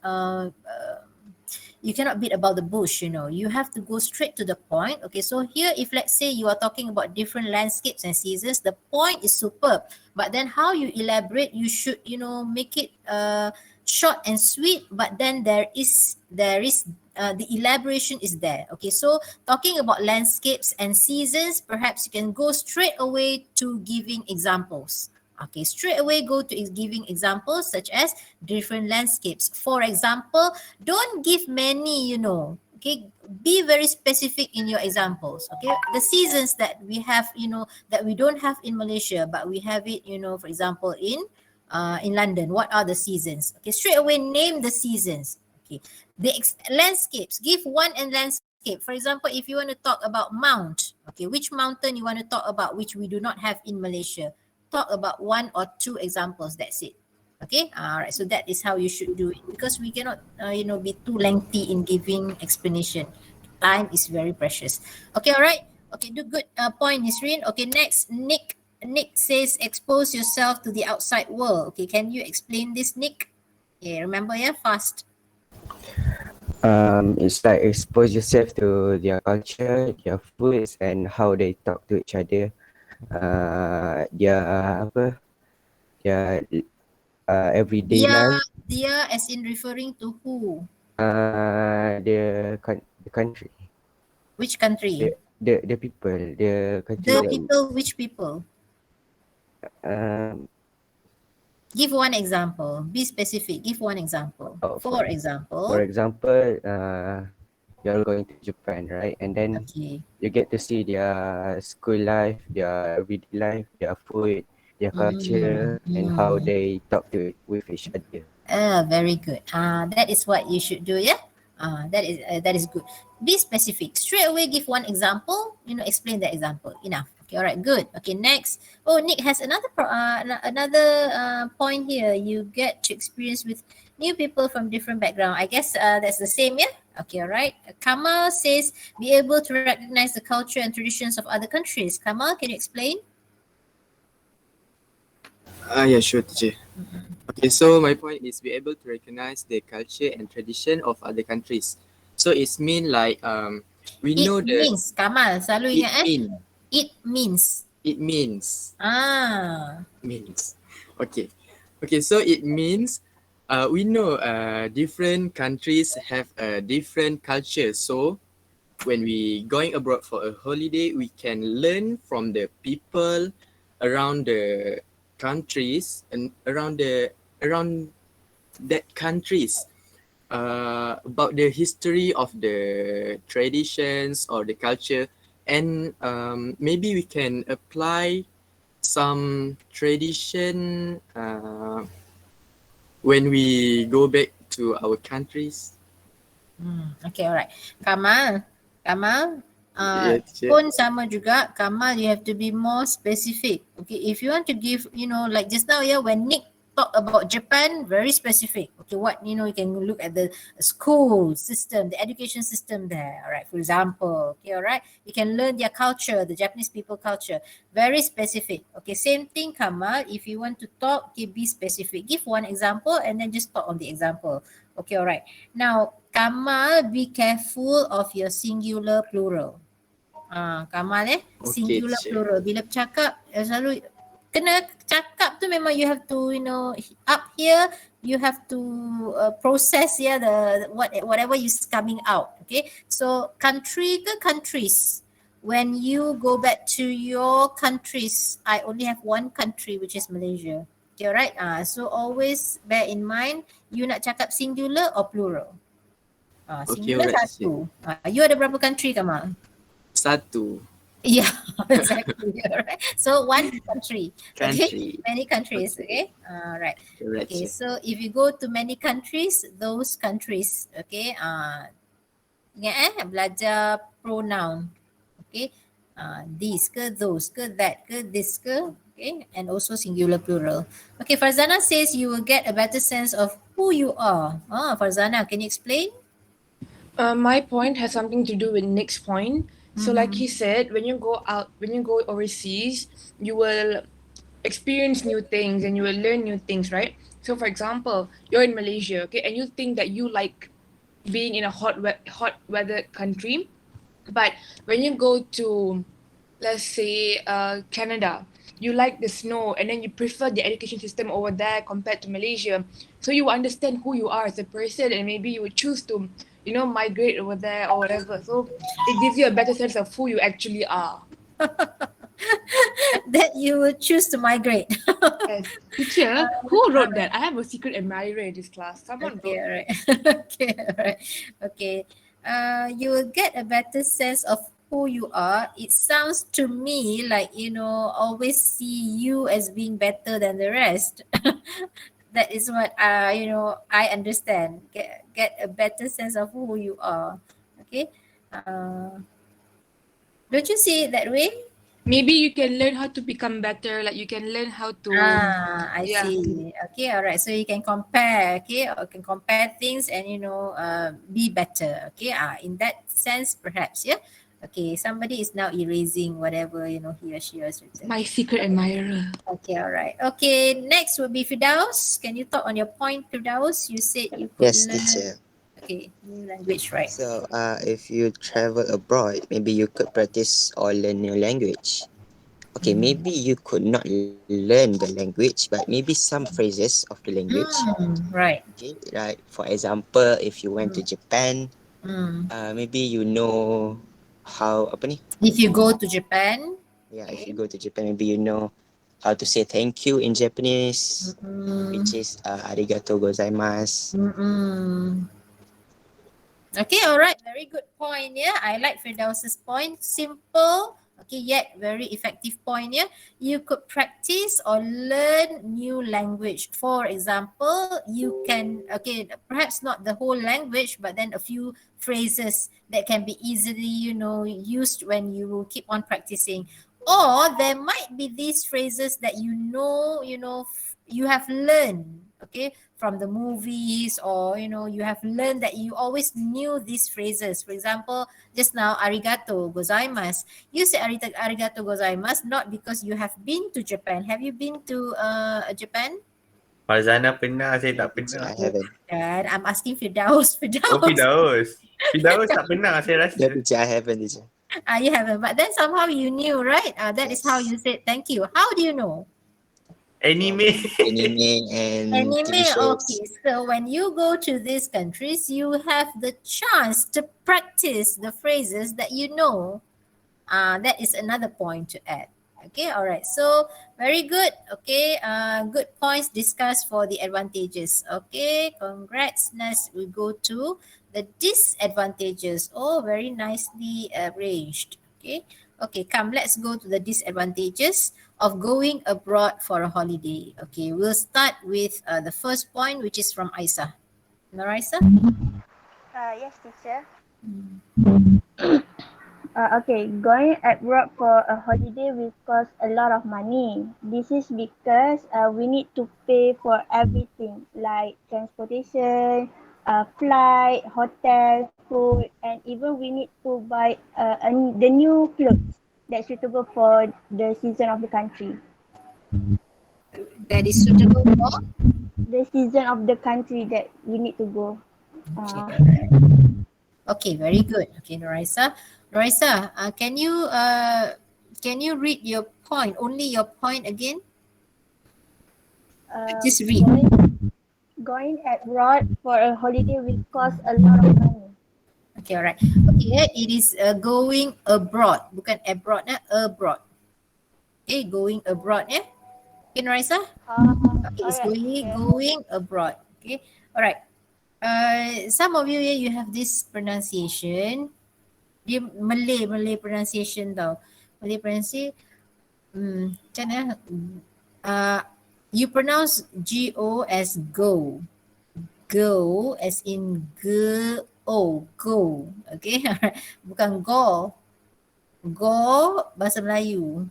beat about the bush, you have to go straight to the point. Okay, so here, if let's say you are talking about different landscapes and seasons, the point is superb, but then how you elaborate, you should make it short and sweet, but then there is the elaboration is there. Okay, so talking about landscapes and seasons, perhaps you can go straight away to giving examples. Okay, straight away go to giving examples such as different landscapes. For example, don't give many, okay, be very specific in your examples. Okay, the seasons that we have, that we don't have in Malaysia, but we have it, for example, in London. What are the seasons? Okay, straight away name the seasons. Okay, the landscapes, give one and landscape. For example, if you want to talk about mount, okay, which mountain you want to talk about, which we do not have in Malaysia, talk about one or two examples. That's it. Okay. All right. So that is how you should do it, because we cannot, be too lengthy in giving explanation. Time is very precious. Okay. All right. Okay. Do good point, Nisreen. Okay. Next, Nick. Nick says, expose yourself to the outside world. Okay. Can you explain this, Nick? Yeah. Remember, yeah. Fast. It's like expose yourself to their culture, their foods, and how they talk to each other. Their everyday life. Dia as in referring to who? The country. Which country? The people. The country. The people. Which people? Give one example. Be specific. Give one example. For example, you're going to Japan, right? And then you get to see their school life, their everyday life, their food, their culture, and how they talk with each other. Very good. That is what you should do, yeah? That is good. Be specific. Straight away give one example, explain the example. Enough. Okay, all right, good. Okay, next. Oh, Nick has another point here. You get to experience with new people from different background. I guess that's the same, yeah? Okay, all right. Kamal says, be able to recognize the culture and traditions of other countries. Kamal, can you explain? Yeah, sure, teacher. Okay, so my point is be able to recognize the culture and tradition of other countries. So it's mean like we know the means, Kamal, selalu ingat It means. It means. Ah. Means. Okay. Okay, so it means we know different countries have a different culture. So when we going abroad for a holiday, we can learn from the people around the countries and around that countries about the history of the traditions or the culture. And maybe we can apply some tradition when we go back to our countries. Okay, alright. Kamal, Yeah, pun sama juga. Kamal, you have to be more specific. Okay, if you want to give, like just now, yeah, when Nick talk about Japan, very specific. Okay, what, you can look at the school system, the education system there. All right, for example. Okay, all right. You can learn their culture, the Japanese people culture. Very specific. Okay, same thing, Kamal. If you want to talk, okay, be specific. Give one example and then just talk on the example. Okay, all right. Now, Kamal, be careful of your singular plural. Kamal, singular plural. Bila bercakap, selalu kena cakap tu memang you have to, up here you have to process the whatever is coming out. Okay, so country ke countries. When you go back to your countries, I only have one country, which is Malaysia. Okay, alright. So always bear in mind, you nak cakap singular or plural. Singular satu. You ada berapa country, Kamal? Satu. Yeah, exactly. Right. So one country. Okay, many countries. Okay, right. Okay, so if you go to many countries, those countries. Okay, ingat belajar pronoun. Okay. These ke, those ke, that ke, this ke. Okay. And also singular plural. Okay. Farzana says you will get a better sense of who you are. Farzana, can you explain? My point has something to do with Nick's point. So, like he said, when you go out, when you go overseas, you will experience new things and you will learn new things, right? So, for example, you're in Malaysia, okay, and you think that you like being in a hot weather country, but when you go to, let's say, Canada, you like the snow, and then you prefer the education system over there compared to Malaysia. So you understand who you are as a person, and maybe you would choose to, migrate over there or whatever. So it gives you a better sense of who you actually are. That you will choose to migrate. Yes. Teacher, who wrote that? I have a secret admirer in this class. Someone Okay, wrote all right. that. Okay, all right. Okay. You will get a better sense of who you are. It sounds to me like, always see you as being better than the rest. That is what, I understand. Get a better sense of who you are. Okay. Don't you see it that way? Maybe you can learn how to become better. Like you can learn how to. I see. Okay, all right. So you can compare, okay, or can compare things and be better. Okay, in that sense, perhaps, yeah. Okay, somebody is now erasing whatever he or she has written. My secret admirer. Okay, all right. Okay, next will be Firdaus. Can you talk on your point, Firdaus? You said you could Yes, learn. teacher. Okay, new language, right? So, if you travel abroad, maybe you could practice or learn new language. Okay, maybe you could not learn the language, but maybe some phrases of the language. Right. Okay, right. For example, if you went to Japan, maybe you know how apa ni? If you go to Japan, Yeah, if you go to Japan, maybe you know how to say thank you in Japanese, which is arigato gozaimasu. Okay, all right. Very good point. Yeah, I like Firdaus's point. Simple, okay, yet very effective point. Yeah, you could practice or learn new language. For example, you can, okay, perhaps not the whole language, but then a few phrases that can be easily, used when you keep on practicing. Or there might be these phrases that you have learned, okay, from the movies, or you have learned that you always knew these phrases. For example, just now, arigato gozaimasu. You say arigato gozaimasu not because you have been to Japan. Have you been to Japan? Farzana pernah, saya tak pernah. I haven't. And I'm asking Firdaus. Oh, Firdaus. Firdaus tak pernah, saya rasa. Yeah, teacher, I haven't, teacher. You haven't, but then somehow you knew, right? That is how you said thank you. How do you know? Anime. Anime and TV Anime, shows. okay. So when you go to these countries, you have the chance to practice the phrases that you know. That is another point to add. Okay, all right. So very good. Okay, good points discussed for the advantages. Okay, congrats. Next we go to the disadvantages. Oh, very nicely arranged. Okay, come. Let's go to the disadvantages of going abroad for a holiday. Okay, we'll start with the first point, which is from Aisa. Narisa? Yes, teacher. Okay, going abroad for a holiday will cost a lot of money. This is because we need to pay for everything like transportation, flight, hotel, food, and even we need to buy the new clothes that's suitable for the season of the country. That is suitable for? The season of the country that we need to go. Okay, very good. Okay, Narisa. Narisa, can you read your point? Only your point again? Just read. Going abroad for a holiday will cost a lot of money. Okay, alright. Okay, it is going abroad. Bukan abroad, abroad. Okay, going abroad, yeah? Okay, Narisa? Okay, it's going abroad. Okay, alright. Some of you here, you have this pronunciation. Dia Malay pronunciation tau. Malay pronunciation. Macam mana? You pronounce G-O as go. Go as in go. Okay. Bukan go. Go bahasa Melayu.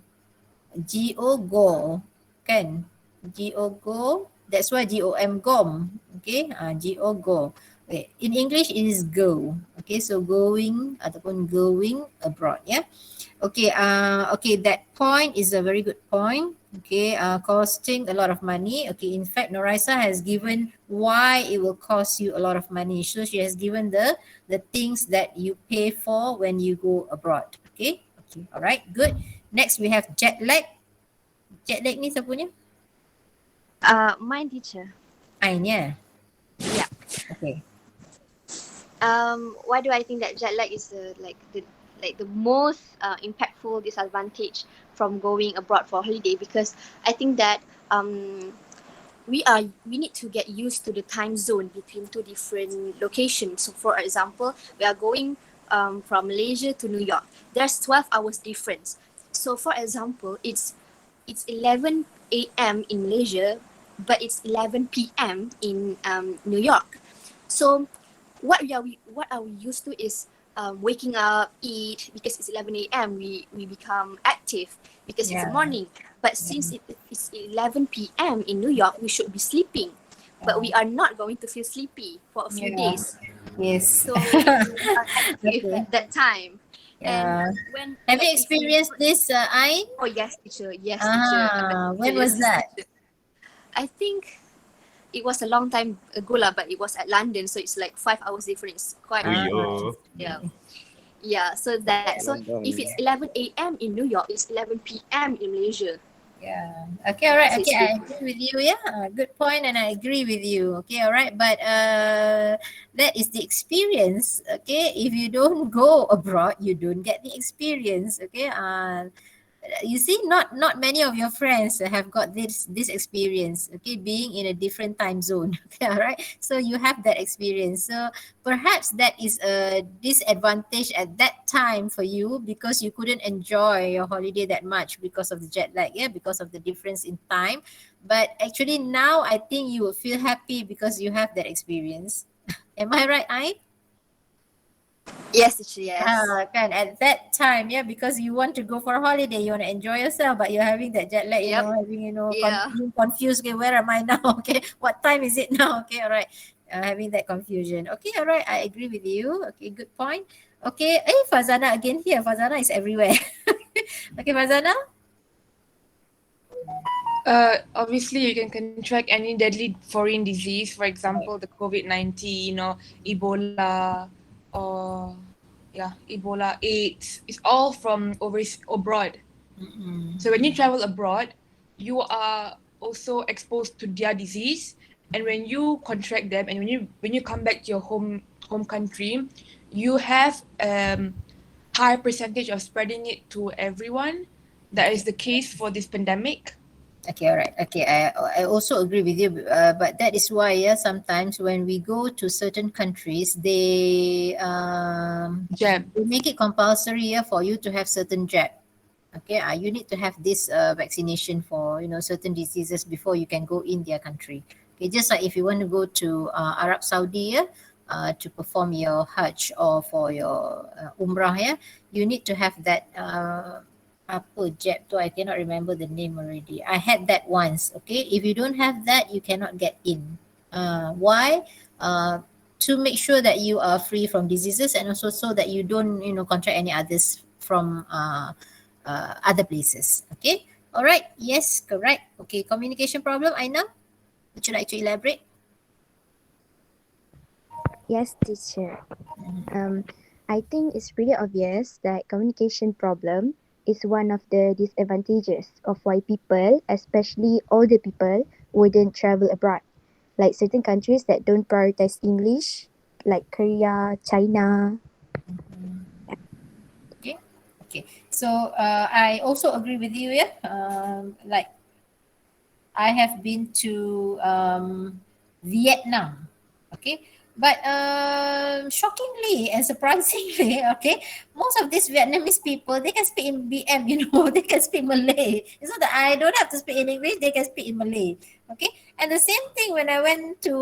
G-O go. Kan? G-O go. That's why G-O-M gom. Okay. G-O go. Okay. In English it is go. Okay. So going ataupun going abroad. Yeah. Okay. Okay. That point is a very good point. Okay. Costing a lot of money. Okay. In fact, Noraisa has given why it will cost you a lot of money. So she has given the things that you pay for when you go abroad. Okay. Okay. All right. Good. Next we have jet lag. Jet lag ni siapa punya? Mine teacher. Ain ya? Yeah. Okay. Why do I think that jet lag is the most impactful disadvantage from going abroad for holiday? Because I think that we need to get used to the time zone between two different locations. So for example, we are going from Malaysia to New York. There's 12 hours difference. So for example, it's 11 a.m. in Malaysia, but it's 11 p.m. in New York. So what are we used to is waking up, eat, because it's 11 a.m. we become active because it's Yeah. morning. But since it's 11 p.m. in New York, we should be sleeping. But we are not going to feel sleepy for a few Yeah. days. Yes. So we are active Okay. at that time. Yeah. And when Have you like, if we- experienced this, Ain? Oh yes, teacher. Yes, teacher. When was that? I think it was a long time ago lah, but it was at London, so it's like 5 hours difference. Quite Yo. yeah. Yeah, so that so if it's 11 a.m. in New York, it's 11 p.m. in Malaysia. Yeah. Okay, all right. So Okay, it's I agree with you. Yeah, good point, and I agree with you. Okay, all right. But that is the experience. Okay, if you don't go abroad, you don't get the experience. Okay. You see, not many of your friends have got this experience. Okay, being in a different time zone. Okay, all right. So you have that experience. So perhaps that is a disadvantage at that time for you because you couldn't enjoy your holiday that much because of the jet lag. Yeah, because of the difference in time. But actually now I think you will feel happy because you have that experience. Am I right, Ain? Yes, teacher. Yes. Kan at that time, yeah, because you want to go for a holiday, you want to enjoy yourself, but you're having that jet lag, Yep. having Yeah. being confused. Okay, where am I now? Okay, what time is it now? Okay, all right, having that confusion. Okay, all right, I agree with you. Okay, good point. Okay, Fazana again here. Fazana is everywhere. Okay, Fazana. Obviously, you can contract any deadly foreign disease, for example, the COVID-19 or Ebola, or Ebola, AIDS. It's all from abroad. So when you travel abroad, you are also exposed to their disease, and when you contract them, and when you come back to your home country, you have high percentage of spreading it to everyone. That is the case for this pandemic. Okay, all right. Okay, I also agree with you, but that is why sometimes when we go to certain countries, they they make it compulsory for you to have certain jab. Okay, you need to have this vaccination for certain diseases before you can go in their country. Okay, just like if you want to go to Arab Saudi to perform your Hajj or for your Umrah, you need to have that apa jab tu, I cannot remember the name already. I had that once. Okay, if you don't have that, you cannot get in. Why? To make sure that you are free from diseases and also so that you don't contract any others from other places. Okay, all right. Yes, correct. Okay, communication problem. Aina, would you like to elaborate? Yes, teacher. I think it's pretty obvious that communication problem is one of the disadvantages of why people, especially older people, wouldn't travel abroad. Like certain countries that don't prioritize English, like Korea, China. Okay. So I also agree with you. Yeah. Like I have been to Vietnam. Okay. But shockingly and surprisingly, okay, most of these Vietnamese people, they can speak in BM, they can speak Malay. It's not that I don't have to speak in English, they can speak in Malay. Okay. And the same thing when I went to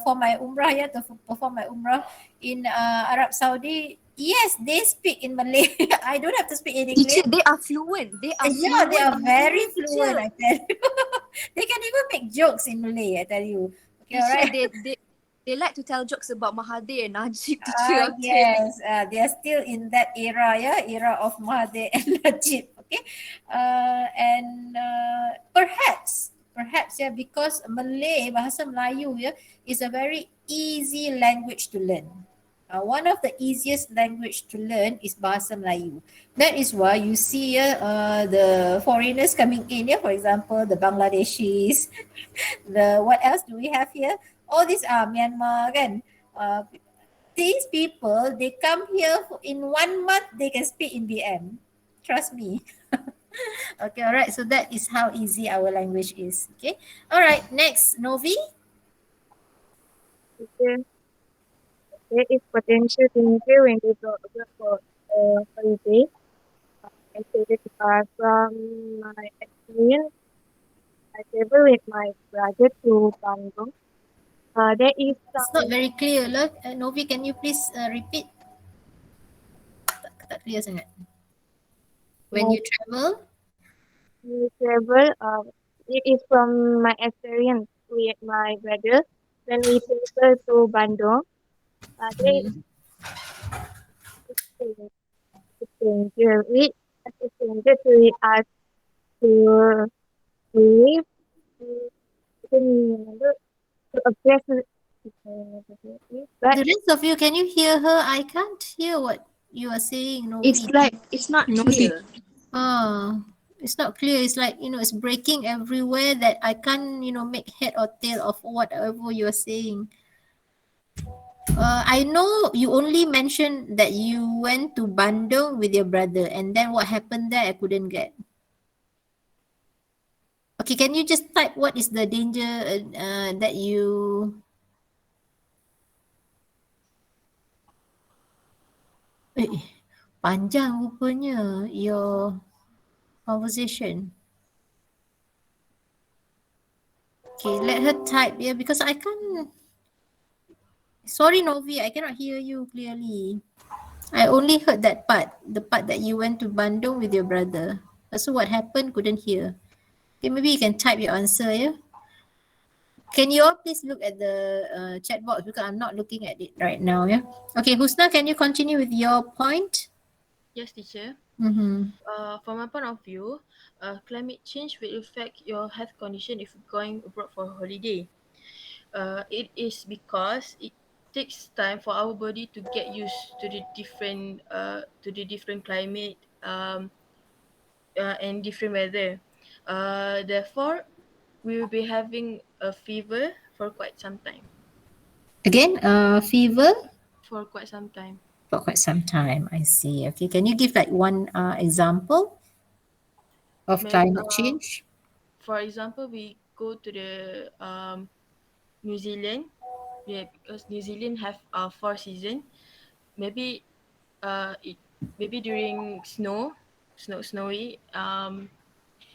for my Umrah, to perform my Umrah in Arab Saudi, Yes, they speak in Malay. I don't have to speak in Teacher, English. they are fluent. They are Yeah, they are very teacher. fluent, I tell you. They can even make jokes in Malay, I tell you. Okay, all Teacher, right. they like to tell jokes about Mahathir and Najib, teacher. I'm telling Yes, they are still in that era, yeah, era of Mahathir and Najib. Okay, perhaps, yeah, because Malay, bahasa Melayu, yeah, is a very easy language to learn. One of the easiest language to learn is bahasa Melayu. That is why you see the foreigners coming in, yeah, for example, the Bangladeshis, the what else do we have here? All these are Myanmar, kan? These people, they come here in 1 month, they can speak in BM. Trust me. Okay, all right. So that is how easy our language is. Okay. All right. Next, Novi. There is potential to improve when we go abroad for a holiday. I say that from my experience, I travel with my brother to Bandung. There is It's not very clear, lah. Novi, can you please repeat? Tak clear sangat. When you travel? we travel. It is from my experience with my brother. When we travel to Bandung, there is a stranger with a stranger to us to live to address but The rest of you, can you hear her? I can't hear what you are saying, Novi. It's like it's not clear. It's not clear. It's like, it's breaking everywhere that I can't, make head or tail of whatever you are saying. I know you only mentioned that you went to Bandung with your brother, and then what happened there I couldn't get. Okay, can you just type what is the danger that you... panjang rupanya your conversation. Okay, let her type, yeah, because I can't... Sorry, Novi, I cannot hear you clearly. I only heard that part, the part that you went to Bandung with your brother. So what happened, couldn't hear. Okay, maybe you can type your answer, yeah? Can you all please look at the chat box because I'm not looking at it right now, yeah? Okay, Husna, can you continue with your point? Yes, teacher. Mm-hmm. From my point of view, climate change will affect your health condition if you're going abroad for a holiday. It is because it takes time for our body to get used to the different climate and different weather. Therefore, we will be having a fever for quite some time. Again, fever? For quite some time. For quite some time, I see. Okay, can you give like one example of climate change? For example, we go to the New Zealand, because New Zealand have 4 seasons. Maybe maybe during snowy.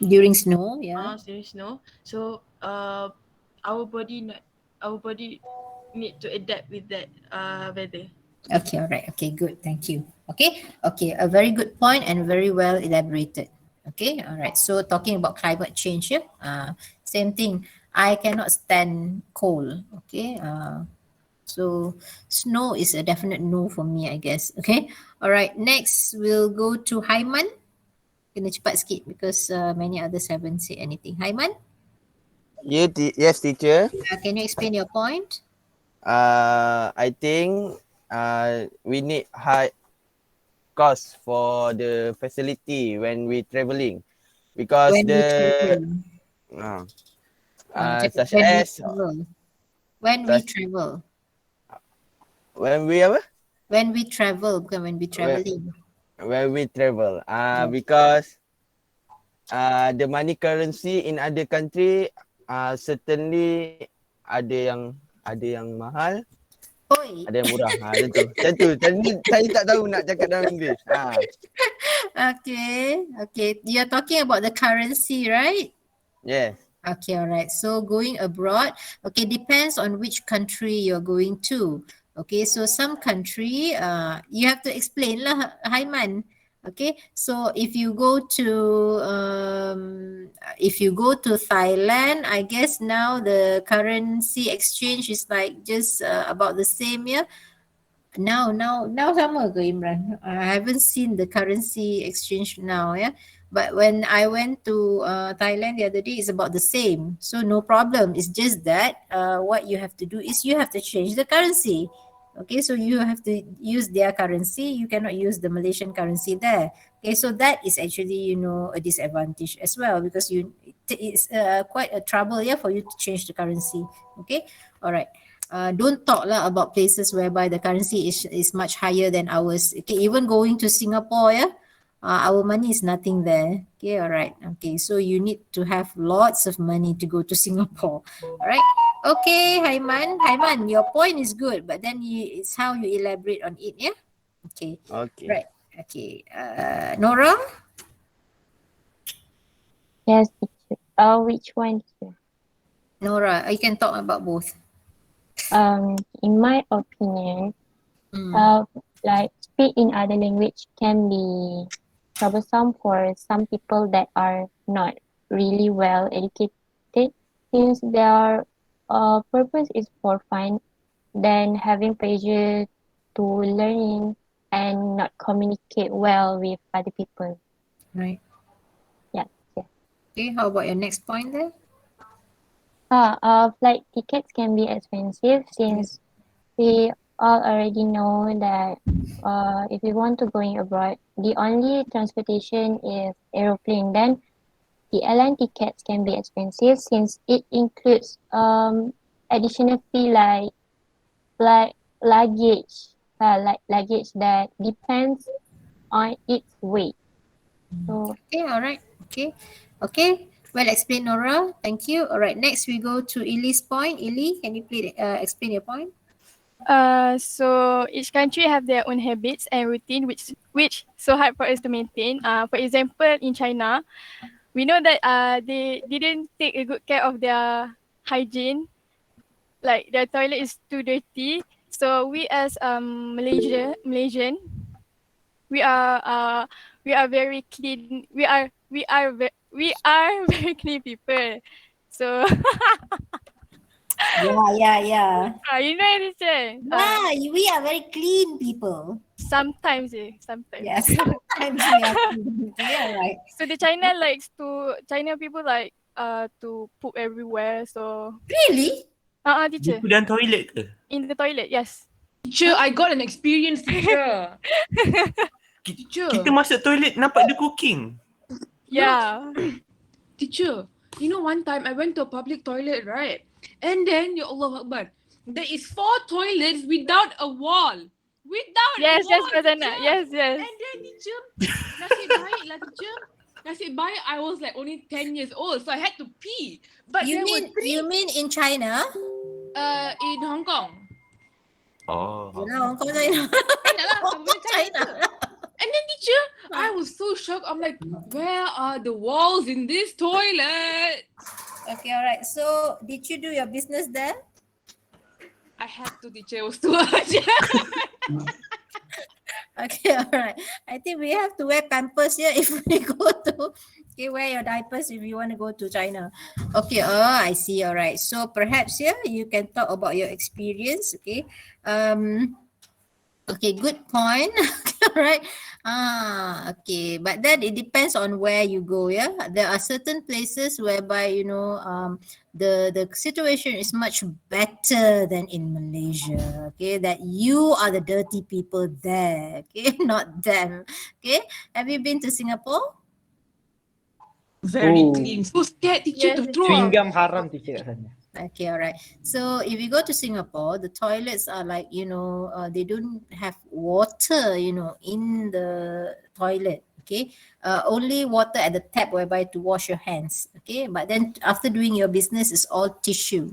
During snow, yeah. During snow. So our body need to adapt with that weather. Okay, all right. Okay, good. Thank you. Okay, a very good point and very well elaborated. Okay, all right. So talking about climate change, yeah, same thing. I cannot stand cold. Okay, so snow is a definite no for me, I guess. Okay, all right. Next, we'll go to Haiman. Kena cepat sikit because many others haven't said anything. Haiman? Yes, teacher. Can you explain your point? I think we need high cost for the facility when we traveling because When we travel. such as when we travel. When we apa? When we travel, bukan when we traveling. When we travel, because the money currency in other country certainly ada yang mahal, ada yang murah. Macam tu. Saya tak tahu nak cakap dalam English. Okay. You're talking about the currency, right? Yes. Okay, all right. So going abroad, okay, depends on which country you're going to. Okay, so some country, you have to explain lah, Haiman. Okay, so if you go to Thailand, I guess now the currency exchange is like just about the same, yeah. Now sama ke Imran? I haven't seen the currency exchange now, yeah. But when I went to Thailand the other day, it's about the same. So no problem. It's just that what you have to do is you have to change the currency. Okay, so you have to use their currency. You cannot use the Malaysian currency there. Okay, so that is actually, a disadvantage as well, because it's quite a trouble, yeah, for you to change the currency. Okay, all right. Don't talk lah about places whereby the currency is much higher than ours. Okay, even going to Singapore, yeah, our money is nothing there. Okay, all right. Okay, so you need to have lots of money to go to Singapore. All right. Okay, Haiman, your point is good, but then it's how you elaborate on it, yeah. Okay. Okay. Right. Okay. Nora. Yes, teacher. Which one, teacher? Nora, you can talk about both. In my opinion, like speak in other language can be troublesome for some people that are not really well educated, since their purpose is for fun, then having pressure to learning and not communicate well with other people. Right. Yeah. Okay, how about your next point there? Flight tickets can be expensive, since we all already know that if we want to going abroad, the only transportation is aeroplane. Then the airline tickets can be expensive, since it includes additional fee like luggage, luggage that depends on its weight. So okay, all right. Okay. Well explained, Nora. Thank you. All right. Next, we go to Ili's point. Ili, can you please explain your point? So each country have their own habits and routine, which so hard for us to maintain. For example, in China, we know that they didn't take a good care of their hygiene. Like their toilet is too dirty. So we as Malaysian, we are very clean. We are very clean people. So Yeah. you know anything? We are very clean people. Sometimes. Sometimes. Yeah, sometimes we are clean. Yeah, right. So the China people like to poop everywhere. So really? Teacher. Di dalam toilet ke? In the toilet, yes. Teacher, I got an experience, teacher. Teacher. Kita masuk toilet nampak dia cooking. Yeah. Teacher, you know one time I went to a public toilet, right? And then, Ya Allah Akbar, there is 4 toilets without a wall. Yes, Prasanna. Yes. And then, teacher, nasib baik lah, teacher. Nasib baik, I was like only 10 years old, so I had to pee. But You mean in China? In Hong Kong. Oh. Hong Kong, China. China. And then, teacher, I was so shocked. I'm like, where are the walls in this toilet? Okay, all right. So, did you do your business there? I had to, teacher. It was too much. Okay, all right. I think we have to wear pampers here if we go to. Okay, wear your diapers if you want to go to China. Okay, I see. All right. So perhaps here you can talk about your experience. Okay. Okay, good point. All right. Okay. But then it depends on where you go. Yeah. There are certain places whereby, the situation is much better than in Malaysia. Okay. That you are the dirty people there. Okay. Not them. Okay. Have you been to Singapore? Very clean. So scared, teacher, to throw Chewing up. gum haram, teacher. Okay, all right. So if you go to Singapore, the toilets are like, they don't have water, in the toilet. Okay. Only water at the tap whereby to wash your hands. Okay. But then after doing your business, it's all tissue.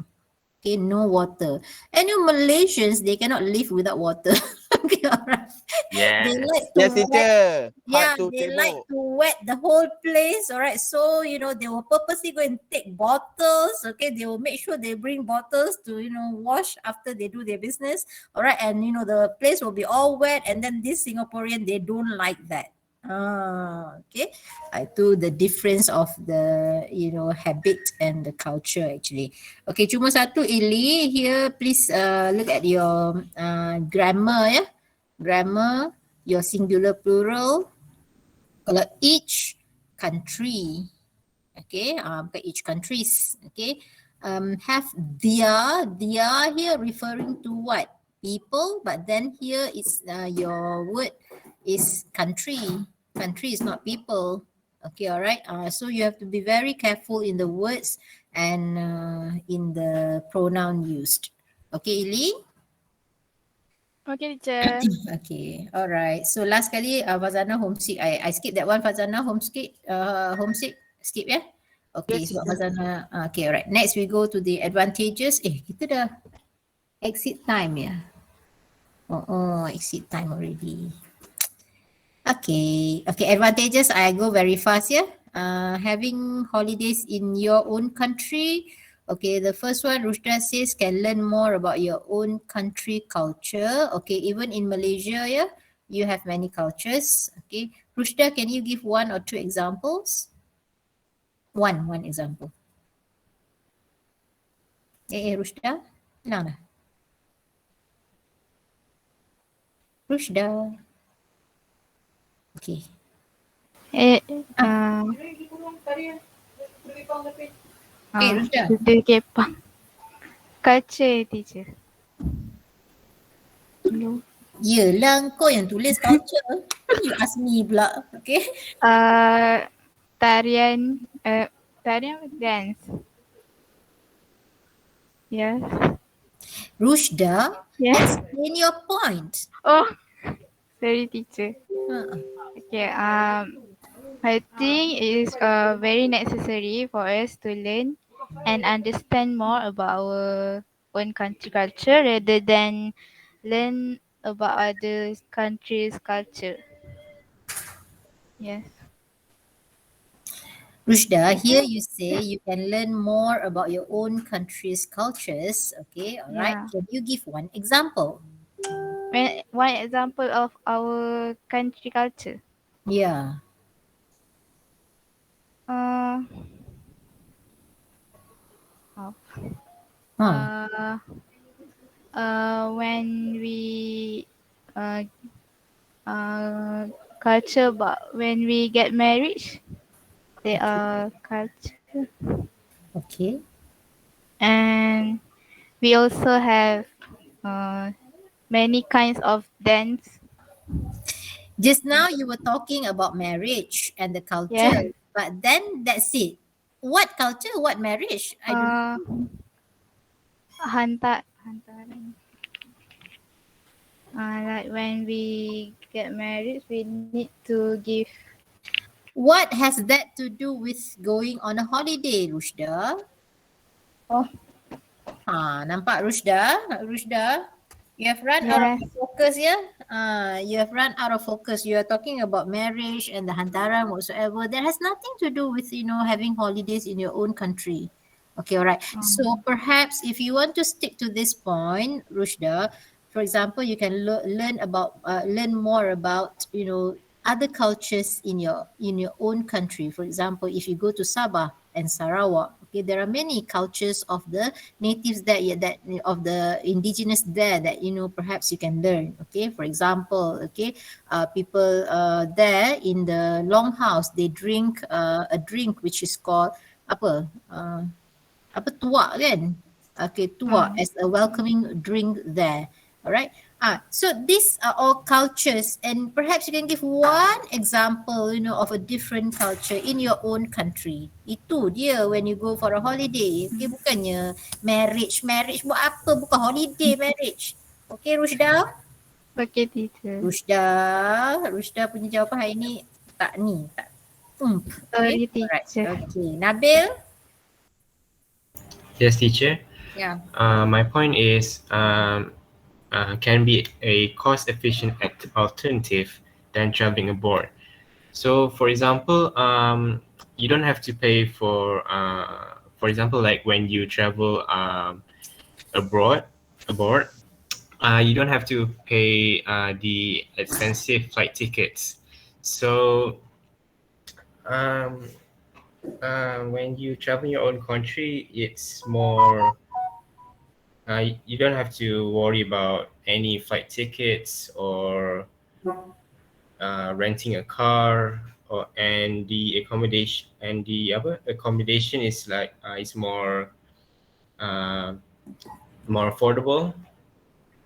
Okay. No water. And you Malaysians, they cannot live without water. Okay, alright. They Yes. like to Yes, wet, teacher. yeah, Hard to they like tembok. to wet the whole place. All right, so they will purposely go and take bottles. Okay, they will make sure they bring bottles to wash after they do their business. All right, and the place will be all wet, and then this Singaporean, they don't like that. Okay. Itu the difference of the habit and the culture actually. Okay, cuma satu Ili here, please look at your grammar ya. Grammar, your singular plural. Kalau each country, okay, bukan each countries, okay, have their here referring to what? People, but then here is your word is country. Country is not people. Okay, all right. So you have to be very careful in the words and in the pronoun used. Okay, Ili? Okay, teacher. Okay, all right. So last kali Fazana homesick. I skip that one. Fazana homesick. Homesick. Skip ya. Okay, Yes, sebab teacher. Fazana. Okay, alright. Next we go to the advantages. Kita dah exit time ya. Exit time already. Okay, advantages, I go very fast yeah. Having holidays in your own country. Okay, the first one, Rushda says, can learn more about your own country culture. Okay, even in Malaysia, yeah, you have many cultures. Okay, Rushda, can you give one or two examples? One example. Rushda, no. Rushda. Okay. Rushda. Kepang. Culture, teacher. No. Yelah, kau yang tulis culture. You ask me pula. Okay. Tarian dance. Yes. Rushda, Yes. explain your point. Oh, sorry, teacher. Okay. I think it is very necessary for us to learn and understand more about our own country culture rather than learn about other countries' culture. Yes. Rushda, here you say you can learn more about your own country's cultures. Okay, all right. Yeah. Can you give one example? One example of our country culture. Yeah. When we culture about when we get married, they are culture. Okay. And we also have many kinds of dance. Just now you were talking about marriage and the culture, Yeah. but then that's it. What culture? What marriage? I don't know. Hantaran. Like when we get married, we need to give. What has that to do with going on a holiday, Rushda? Nampak Rushda? Rushda, you have run out of focus, yeah? You have run out of focus. You are talking about marriage and the hantaran whatsoever. That has nothing to do with, having holidays in your own country. Okay, all right. So perhaps if you want to stick to this point, Rushda, for example, you can learn more about, other cultures in your own country. For example, if you go to Sabah and Sarawak, okay, there are many cultures of the natives there, that of the indigenous there that perhaps you can learn. Okay, for example, okay, people there in the longhouse, they drink a drink which is called apa tuak kan? Okay, tuak as a welcoming drink there. All right. So these are all cultures, and perhaps you can give one example, of a different culture in your own country. Itu dia when you go for a holiday. Okay, bukannya marriage buat apa? Bukan holiday marriage. Okay, Rushda? Okay, teacher. Rushda punya jawapan hari ni tak. Sorry, Okay, alright. teacher. Okay, Nabil? Yes, teacher. Yeah. My point is can be a cost-efficient alternative than traveling abroad. So, for example, you don't have to pay for example, like when you travel abroad, you don't have to pay the expensive flight tickets. So, when you travel in your own country, it's more. You don't have to worry about any flight tickets or renting a car, and the accommodation is like is more more affordable,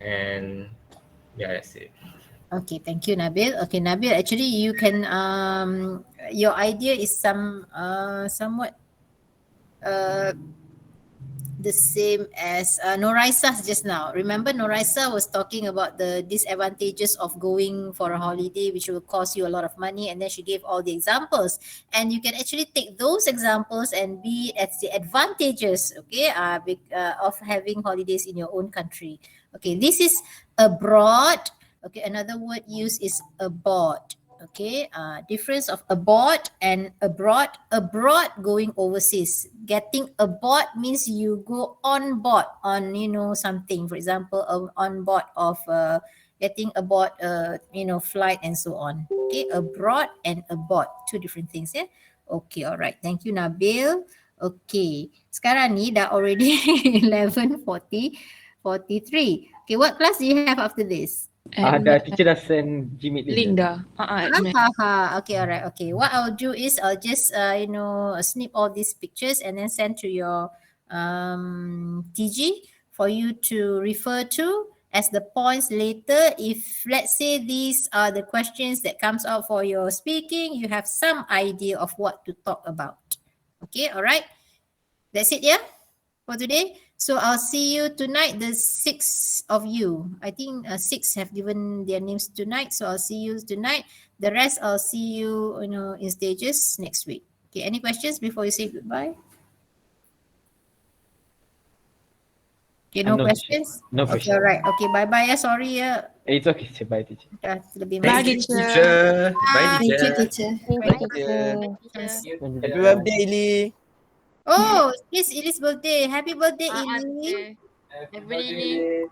and yeah, that's it. Okay, thank you, Nabil. Okay, Nabil, actually you can your idea is somewhat the same as Noraisa just now. Remember, Noraisa was talking about the disadvantages of going for a holiday, which will cost you a lot of money, and then she gave all the examples. And you can actually take those examples and be at the advantages, okay, of having holidays in your own country. Okay, this is abroad. Okay, another word used is aboard. Okay, difference of aboard and abroad. Abroad, going overseas. Getting aboard means you go on board on something. For example, on board of getting aboard flight and so on. Okay, abroad and aboard, two different things. Yeah. Okay, alright. Thank you, Nabil. Okay, sekarang ni dah already 11:43. Okay, what class do you have after this? Dah teacher dah send Gmeet Link dah. Okay, alright. Okay, what I'll do is I'll just snip all these pictures and then send to your TG for you to refer to as the points later. If let's say these are the questions that comes out for your speaking, you have some idea of what to talk about. Okay, alright. That's it, yeah, for today. So I'll see you tonight, the 6 of you. I think 6 have given their names tonight. So I'll see you tonight. The rest I'll see you, in stages next week. Okay, any questions before you say goodbye? Okay, no questions? No Okay, questions. alright. Okay, bye-bye ya. Sorry ya. It's okay, teacher. Bye, teacher. Dah lebih Bye, malam. teacher. Bye, Thank you, teacher. teacher. Thank you, Bye. Happy birthday, Ili. Oh, it's Ili's birthday. Happy birthday, Ili. Happy birthday.